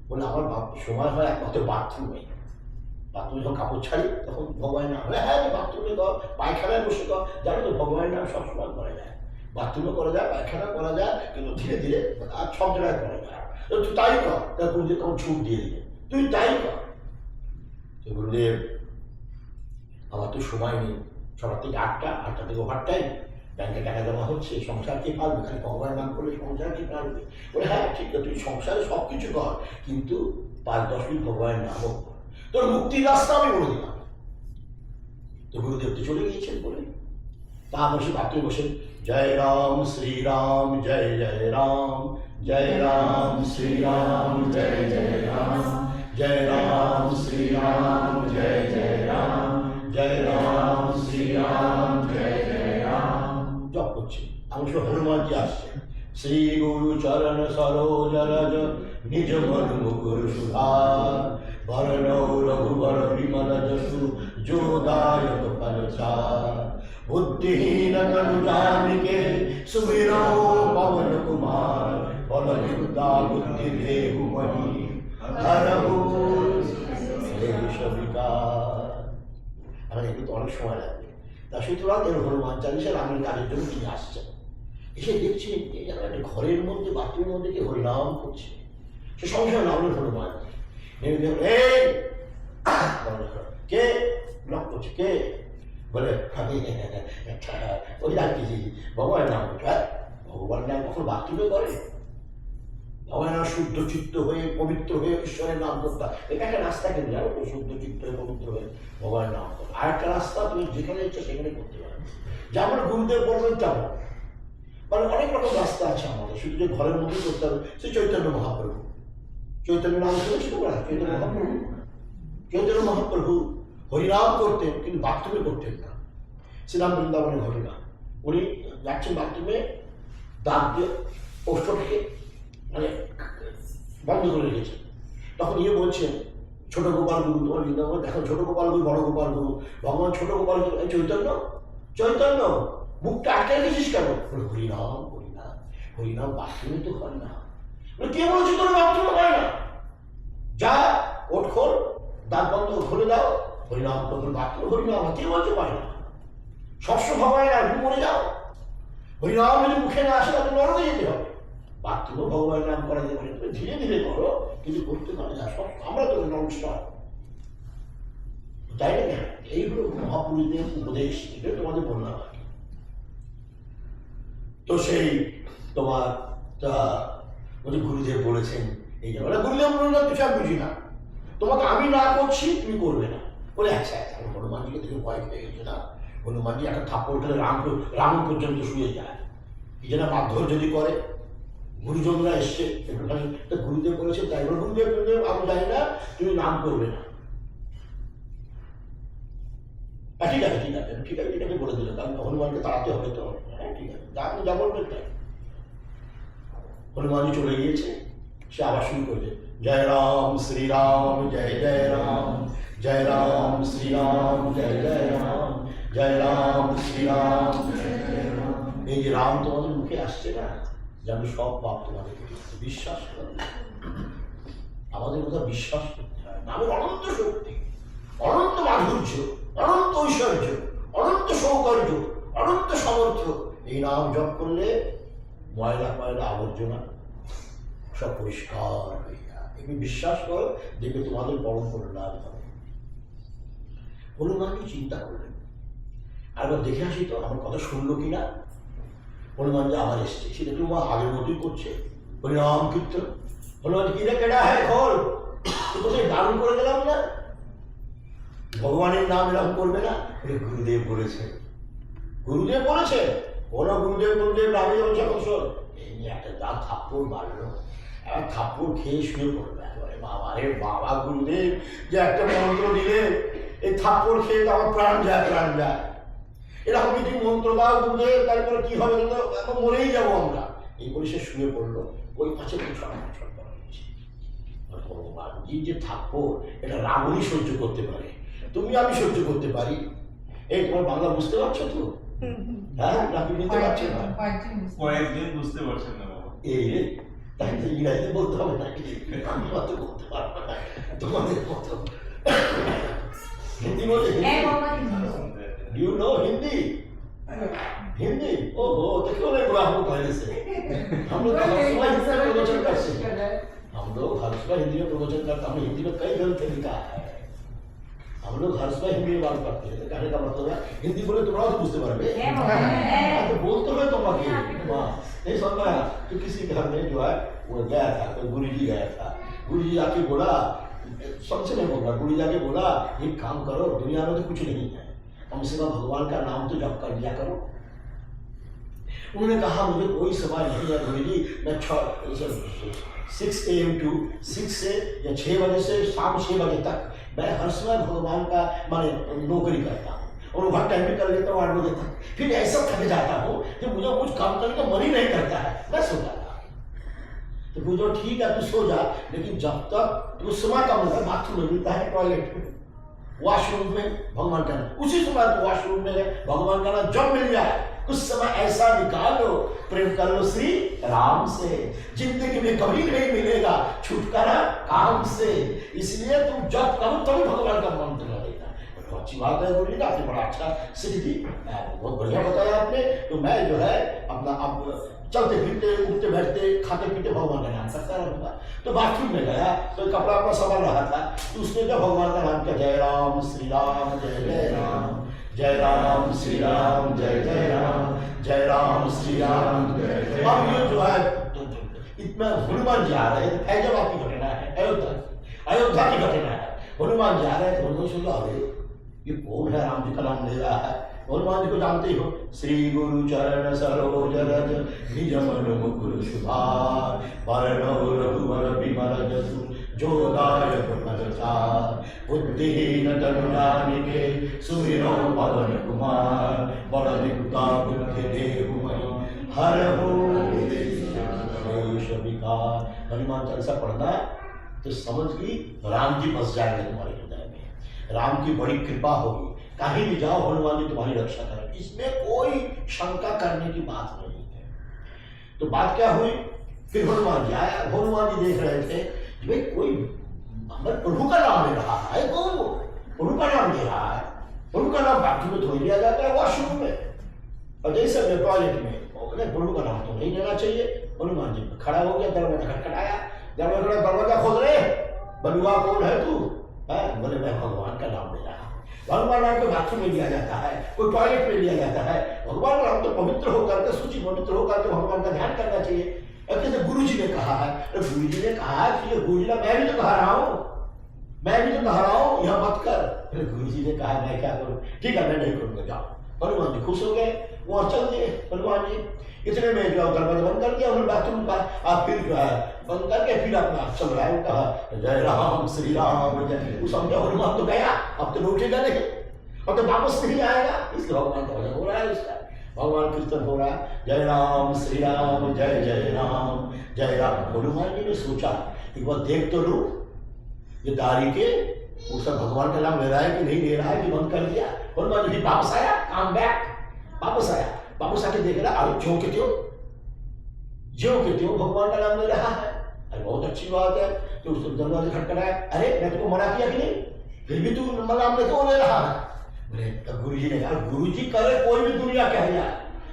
বলে আমার সময় হয় একমাত্র বাথরুমে, বাথরুমে যখন কাপড় ছাড়ি তখন ভগবানের নাম। হ্যাঁ বাথরুমে কর, পায়খানায় বসে কর, জানো তো ভগবানের নাম সবসময় করা যায়, বাথরুমে করা যায়, পায়খানা করা যায়, কিন্তু ধীরে ধীরে আর সব জায়গায় করা যায়। তুই তাই কর, তার গুরুদেব তখন ছুট দিয়ে দিলে তুই তাই কর। গুরুদেব আমার তো সময় নেই, 6টা থেকে 8টা, 8টা থেকে ওভার টাইম, ব্যাংকে টাকা জমা হচ্ছে, সংসার কে পারবে, খালি ভগবানের নাম করলে সংসার কে পারবে? বলে হ্যাঁ ঠিক আছে, তুই সংসারে সব কিছু কর, কিন্তু 5-10 মিনিট ভগবানের নামও কর, তোর মুক্তির রাস্তা আমি বলে দিলাম। তো গুরুদেব তো চলে গিয়েছেন বলে, তারপর সে বাকি বসে জয় রাম শ্রীরাম জয় জয় রাম, জয় রাম শ্রীরাম জয় জয় রাম, জয় রাম শ্রীরাম জয় জয় রাম, জয় রাম শ্রীরাম জয় জয় রাম জপ করছে। আমি সব হনুমানজি আসছে, श्री गुरु चरण सरोज रज निज मन मुकुर सुधार वरणो रघुवर विमल जसु जो दायक फलचार बुद्धिहीन तनु जानिके सुमिरो पवन कुमार बल विद्या बुद्धि देहु मणि हरहु क्लेश विकार। আমার একটু তো অনেক সময় লাগবে। তা সুতরাং এর হনুমান চালিশা রামের কাজের জন্য তিনি আসছেন। এসে দেখছি যেন একটা ঘরের মধ্যে বাথরুমের মধ্যে কে হরিনাম করছে। সে সংসার নামের হনুমান নেমে দেখল কে ব্লক করছে কে বলে ওই ডাকতেছি ভগবানের নাম করছে। ভগবানের নাম কখন বাথরুমে করে? ভগবানের নাম শুদ্ধ চিত্ত হয়ে পবিত্র হয়ে ঈশ্বরের নাম করতাম। এটা একটা রাস্তা কিন্তু জানো তো, শুদ্ধ চিত্ত হয়ে পবিত্র হয়ে ভগবানের নাম করো। আর একটা রাস্তা তুমি যেখানে ইচ্ছা সেখানে করতে পারো, যেমন গুরুদেব বলবেন তেমন। মানে অনেক রকম রাস্তা আছে আমাদের, শুধু যে ঘরের মধ্যে করতে হবে। সে চৈতন্য মহাপ্রভু, চৈতন্য নাম শুনেছিল না? চৈতন্য মহাপ্রভু, চৈতন্য মহাপ্রভু হরিনাম করতেন কিন্তু বাথরুমে করতেন না। শ্রীরাম বৃন্দাবনের ঘটনা, উনি যাচ্ছেন বাথরুমে, দাঁত দিয়ে ওষ্ঠটাকে মানে বন্ধ করে রেখেছেন। তখন ইয়ে বলছেন ছোট গোপাল গুরু, তোমার বৃন্দাবন দেখো ছোট গোপাল গুরু বড় গোপাল গুরু, ভগবান ছোট গোপাল গুরু চৈতন্য চৈতন্য মুখটা আটকে রেখেছিস কেন? হরিনাম হরিনাম হরিনাম বাথরুমে তো হয় না। কে বলছে তোর বাথরুমে হয় না? যা ওঠ খোল, দাঁত বন্ধ খুলে দাও, হরিনাম তখন বাথরুম হরিনাম। কে বলছে পায় না? সবসময় হয় না, তুমি মরে যাও। হরিনাম যদি মুখে না আসে তাহলে নরকে যেতে হবে। বাথরুমে ভগবানের নাম করা যেতে পারে, তুমি ধীরে ধীরে করো কিন্তু করতে পারে না। সব আমরা তো নমস্কার তাই না? এইগুলো মহাপুরুষদের উপদেশ, এটা তোমাদের বললাম আর কি। তো সেই তোমার বলছি গুরুদেব বলেছেন এই যে গুরুদেব বললেন কিছু আমি বুঝি না, তোমাকে আমি না করছি তুমি করবে না। বলে আচ্ছা আচ্ছা। হনুমানজিকে দেখে ভয় পেয়ে গেছে না? হনুমানজি একটা থাপ্পড় খেলে রাম পর্যন্ত শুয়ে যায়। এই জন্য মারধর যদি করে, গুরুজনরা এসছে গুরুদেব বলেছে তাই বলে গুরুদেব গুরুদেব আমি জানি না, তুমি নাম করবে না। ঠিক আছে ঠিক আছে ঠিক আছে ঠিক আছে বলে দিল, কারণ হনুমানকে তাড়াতে হবে তো। হ্যাঁ ঠিক আছে, আপনি যা বলবেন তাই। হনুমানজি চলে গিয়েছে, সে আবার শুরু করছে জয় রাম শ্রীরাম জয় জয় রাম, জয় রাম শ্রীরাম জয় জয় রাম, জয় রাম শ্রীরাম। এই যে রাম তোমাদের মুখে আসছে না, যে আমি সব পাপ তোমাদের বিশ্বাস করি। আমাদের কথা বিশ্বাস করতে হয়। নামের অনন্ত শক্তি, অনন্ত মাধুর্য, অনন্ত ঐশ্বর্য, অনন্ত সৌকর্য, অনন্ত সামর্থ্য। এই নাম জপ করলে ময়লা ময়লা আবর্জনা সব পরিষ্কার হয়ে যায়। তুমি বিশ্বাস করো, দেখবে তোমাদের পরম লাভ হবে। হনুমানজি চিন্তা করলেন আরেকবার দেখে আসি তো আমার কথা শুনলো কিনা। হনুমানজি আবার এসছে, সেটা তোমার আগের মতোই করছে হরিনাম কীর্তন। হনুমানজি কিনা কেডা হ্যাঁ খোল, তোকে দারুণ করে গেলাম না? ভগবানের নাম এরকম করবে না? গুরুদেব বলেছে, গুরুদেব বলেছে। ওরা গুরুদেব গুরুদেব রামে বলছে বছর এই নিয়ে একটা যা থাপ্পড় মারলো, এবার থাপ্পড় খেয়ে শুয়ে পড়বে একেবারে। বাবা রে বাবা, গুরুদেব যে একটা মন্ত্র দিলে এই থাপ্পড় খেয়ে তো আমার প্রাণ যায় প্রাণ যায়। এরকম যদি মন্ত্র দাও গুরুদেব তারপরে কি হবে, এখন মরেই যাবো আমরা। এই বলে সে শুয়ে পড়লো। ওই পাশে ছড়া করা হয়েছে। ভগবানজির যে থাপ্পড় এটা রাবণই সহ্য করতে পারে, তুমি আমি সহ্য করতে পারি। এই তোমার বাংলা বুঝতে পারছো তো? হ্যাঁ নাকি বুঝতে পারছো না? কয়েকদিন বুঝতে পারছেন না বাবা। এই রে তাই তো ইংরাজিতে বলতে হবে নাকি? আমি অত বলতে পারবো না তোমাদের মতো। हिंदी बोले? You know Hindi? हिंदी? ओहो तो क्यों नहीं बोला हमको पहले से? हम लोग हर समय हिंदी में प्रवचन करते हैं। हम लोग हर समय हिंदी में प्रवचन करते हैं। हमने हिंदी में कई ग्रंथ लिखा है। हम लोग हर समय हिंदी में बात करते हैं। कहने का मतलब है हिंदी बोले तो बड़ा बुझते पारबे। तो बोलते हुए तो बाकी नहीं समझ में। तो किसी घर में जो है वो गया था, कोई गुरुजी गया था। गुरुजी आके बोला, सबसे नहीं बोल रहा, गुरु जाके बोला एक काम करो, दुनिया में तो कुछ नहीं है, कम से कम भगवान का नाम तो जप कर लिया करो। उन्होंने कहा मुझे कोई सवाल नहीं है गुरु जी, मैं 6 AM to 6 से या 6 बजे से शाम 6 बजे तक मैं हर समय भगवान का माने नौकरी करता हूँ और ओवर टाइम भी कर लेता हूँ 8 बजे तक। फिर ऐसा थक जाता हूँ जब मुझे कुछ काम करने का मन ही नहीं करता है मैं सो जाता। तो पूछो ठीक है तू सो जा, लेकिन जब तक तू समय का मतलब बाथरूम में मिलता है, टॉयलेट में, वॉशरूम में भगवान का नाम, उसी समय तो वॉशरूम में भगवान का नाम जब मिल जाए कुछ समय ऐसा निकाल लो, प्रेम कर लो श्री राम से। जिंदगी में कभी नहीं मिलेगा छुटकारा काम से, इसलिए तुम जब करो तभी भगवान का मंत्र लगेगा। तो अच्छी बात है बोली ना, आपने बड़ा अच्छा सीख दी, बहुत बढ़िया बताया आपने। तो मैं जो है अपना अब चलते फिरते उठते बैठते खाते पीते भगवान का नाम करता रहूंगा। तो बाथरूम में गया तो कपड़ा अपना संभाल रहा था, तो उसने क्या भगवान का नाम किया, जय राम श्री राम जय जय राम, जय राम श्री राम जय जय राम, जय राम श्री राम जय जय। अब ये जो है इतना हनुमान जी आ रहे थे, फैजाबाद की घटना है, अयोध्या की घटना है। हनुमान जी आ रहे थे, हनुमान सुन अरे ये कौन है, राम जी का नाम ले रहा है। हनुमान जी को जानते हो, श्री गुरु चरण सरोज रज निज मन मुकुर सुधार, वरणो रघुवर विमल जसु जो दायक फल चार, बुद्धिहीन तनु जानिके सुमिरो पवन कुमार, बड़ विद्या बुद्धि देहु महि हरहु क्लेश विकार। हनुमान चालीसा पढ़ना तो समझ गई राम जी बस जाएंगे तुम्हारे हृदय में, राम की बड़ी कृपा होगी, कहीं भी जाओ हनुमान जी तुम्हारी रक्षा करेंगे, इसमें कोई शंका करने की बात नहीं है। तो बात क्या हुई, फिर हनुमान जी आया, हनुमान जी देख रहे थे भाई कोई हमारे प्रभु का नाम ले रहा है, कौन प्रभु का नाम ले रहा है, प्रभु का नाम बाथरूम में थोड़ी लिया जाता है, वॉशरूम में और जैसे में टॉयलेट में, प्रभु का नाम तो नहीं लेना चाहिए। हनुमान जी खड़ा हो गया, दरवाजा खटखटाया, दरवाजा खोल रहे, बलुआ कौन है तू, बोले मैं भगवान का नाम ले रहा हूँ। भगवान नाम तो बाथरूम में लिया जाता है, कोई टॉयलेट में लिया जाता है, भगवान नाम तो पवित्र होकर के सूची पवित्र होकर के भगवान का ध्यान करना चाहिए। जैसे गुरु जी ने कहा है, गुरु जी ने कहा कि गुरु जी मैं भी तो कह रहा हूँ, मैं भी तो कह रहा हूँ यह मत कर। गुरु जी ने कहा मैं क्या करूँ, ठीक है मैं नहीं करूँगा, जाओ। हनुमान जी खुश हो गए, वहां चल दिए हनुमान जी। इतने में जो दरवाजा बंद कर दिया उन्होंने बाथरूम का, आप फिर जो है बंद करके फिर अपना चल रहा है, कहा जय राम श्री राम जय। वो समझा हनुमान तो गया, अब तो लौटेगा नहीं, अब तो वापस नहीं आएगा, इसलिए भगवान का भजन हो रहा है, उसका भगवान कीर्तन हो रहा है, जय राम श्री राम जय जय राम जय राम। हनुमान जी ने सोचा एक बार देख तो लूं ये दारी के वो सब भगवान का नाम ले रहा है कि नहीं ले रहा है, कि बंद कर दिया। हनुमान जी वापस आया, काम बैक, वापस आया, वापस आके देख रहा अरे ज्यों के त्यों भगवान का नाम ले रहा है, अरे बहुत अच्छी बात है। तो उसने दरवाजे खटखटाया, अरे मैं तुमको मना किया कि नहीं, फिर भी तू नाम ले क्यों ले रहा है। बोले तब गुरु जी ने कहा गुरु जी करे कोई भी दुनिया कह जाए,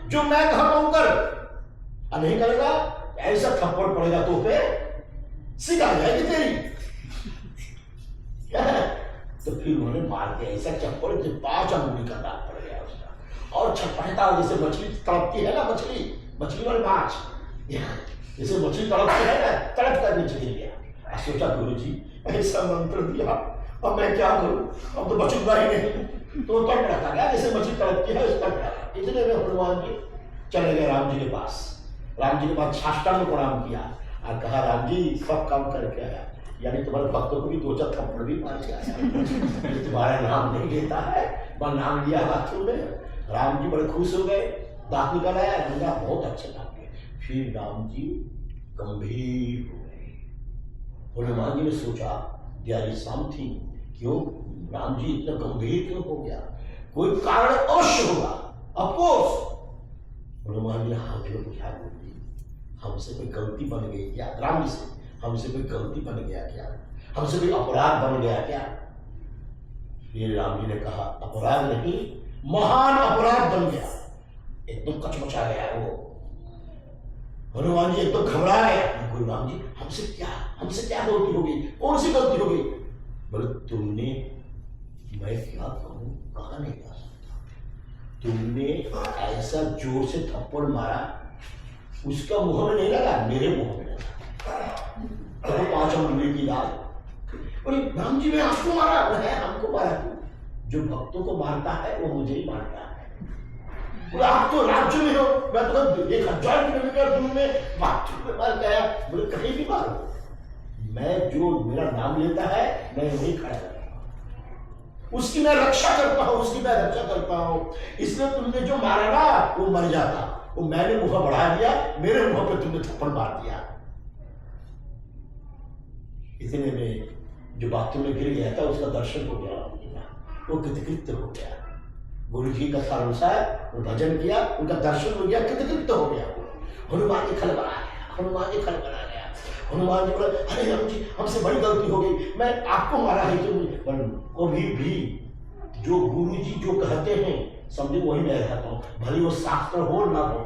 जो मैं कहा वो कर, और नहीं करेगा ऐसा थप्पड़ पड़ेगा तो पे सिखा जाएगी तेरी। तो फिर उन्होंने मार दिया ऐसा चप्पड़ कि 5 अंगुली का दाग पड़ गया उसका, और छटपटा जैसे मछली तड़पती है ना, मछली वाली माछ, जैसे मछली तड़पती है ना, तड़प कर नीचे गिर गया। सोचा गुरु जी ऐसा मंत्र दिया, अब मैं क्या करूं, अब तो बचूंगा ही नहीं। तो तड़प रहा था जैसे मछली तड़पती है उस तड़प। इतने में हनुमान जी चले गए राम जी के पास, राम जी के पास साष्टांग प्रणाम किया और कहा राम जी सब काम करके आया, यानी तुम्हारे भक्तों को भी 2-4 थप्पड़ भी मार के आया, तुम्हारा नाम नहीं लेता है, वह नाम लिया बाथरूम में। राम जी बड़े खुश हो गए, दांत निकल आया, गंगा बहुत अच्छे नाम के। फिर राम जी गंभीर हो गए। हनुमान जी ने सोचा देयर इज समथिंग, क्यों राम जी इतना गंभीर क्यों हो गया, कोई कारण अवश्य होगा, ऑफकोर्स। हनुमान जी ने हाथ में पूछा हमसे कोई गलती बन गई क्या, राम जी से हमसे कोई गलती बन गया क्या, हमसे कोई अपराध बन गया क्या। फिर राम जी ने कहा अपराध नहीं, महान अपराध बन गया, एकदम कचमचा गया वो। हनुमान जी एकदम घबराए, गुरु राम जी हमसे क्या गलती हो गई, कौन सी गलती हो गई। बोले तुमने, मैं क्या कहूं, कहा नहीं जा सकता, तुमने ऐसा जोर से थप्पड़ मारा, उसका मुंह में नहीं लगा, मेरे मुंह में लगा, तो 5 अंगुली की दाल। बोले राम जी ने आपको मारा, है हमको मारा, जो भक्तों को मारता है वो मुझे ही मारता है। बोले आप तो राज्य में हो, मैं तो 1000 किलोमीटर दूर में बाथरूम में मार गया। बोले कहीं भी मारो, मैं जो मेरा नाम लेता है मैं वही खड़ा रहूंगा। उसकी मैं रक्षा करता हूं, उसकी मैं रक्षा करता हूं। इसलिए तुमने जो मारा ना वो मर जाता, वो मैंने मुंह बढ़ा दिया, मेरे मुंह पे तुमने थप्पड़ मार दिया। इतने में जो बातों में गिर गया था उसका दर्शन हो गया, वो कृतकृत्य हो गया। गुरु जी का अनुसार वो भजन किया, उनका दर्शन हो गया, कृतकृत्य हो गया। हनुमान जी खलबला गया, हनुमान जी खलबला गया। हनुमान जी बोले, अरे राम जी हमसे बड़ी गलती हो गई, मैं आपको मारा है। तो कभी भी जो गुरु जी जो कहते हैं समझे वही मैं कहता हूँ, भले वो शास्त्र हो ना हो,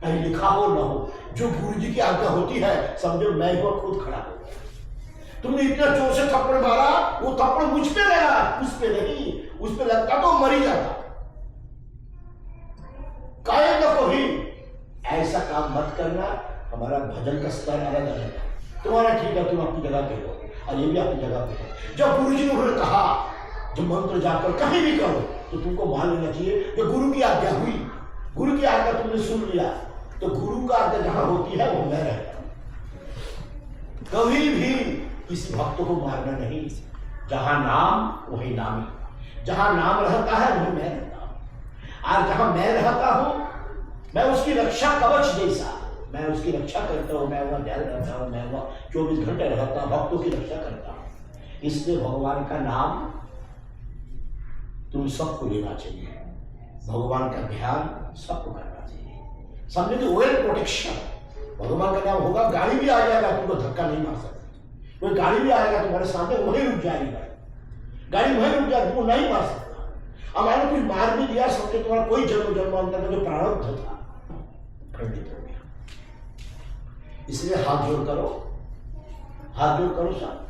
कहीं लिखा हो ना हो, जो गुरु जी की आज्ञा होती है समझो मैं वो खुद खड़ा हो। तुमने इतना जोर से थप्पड़ मारा, वो थप्पड़ मुझ पे लगा, उस पे नहीं, उस पे लगता तो मर ही जाता। काहे ना कोई ऐसा काम मत करना। हमारा भजन का स्तर अलग अलग है, तुम्हारा ठीक है, तुम अपनी जगह पे हो और ये भी अपनी जगह पे हो। जब गुरु जी ने उन्होंने कहा जो मंत्र जाकर कहीं भी करो तो तुमको मान लेना चाहिए कि गुरु की आज्ञा हुई, गुरु की आज्ञा तुमने सुन लिया, तो गुरु का आज्ञा जहां होती है वो मैं रहता हूं। कभी भी किसी भक्त को मारना नहीं। जहां नाम वही नामी, जहां नाम रहता है वही मैं रहता हूं। और जहां मैं रहता हूं मैं उसकी रक्षा कवच जैसा, मैं उसकी रक्षा करता हूं, मैं वहां ध्यान रहता हूं, मैं वहां 24 घंटे रहता हूं, भक्तों की रक्षा करता हूं। इसलिए भगवान का नाम तुम सबको लेना चाहिए, भगवान का ध्यान सबको करना चाहिए। समझे तो वेल प्रोटेक्शन, भगवान का नाम होगा, गाड़ी भी आ जाएगा तुमको धक्का नहीं मार सकती। कोई गाड़ी भी आएगा तुम्हारे सामने वहीं रुक जाएगी, गाड़ी वहीं रुक जाएगी, तुमको नहीं मार सकता। हमारे कुछ मार भी दिया, समझे तुम्हारा कोई जन्म जन्मांतर का जो प्रारब्ध था खंडित हो गया। इसलिए हाथ जोड़ करो, हाथ जोड़ करो साहब।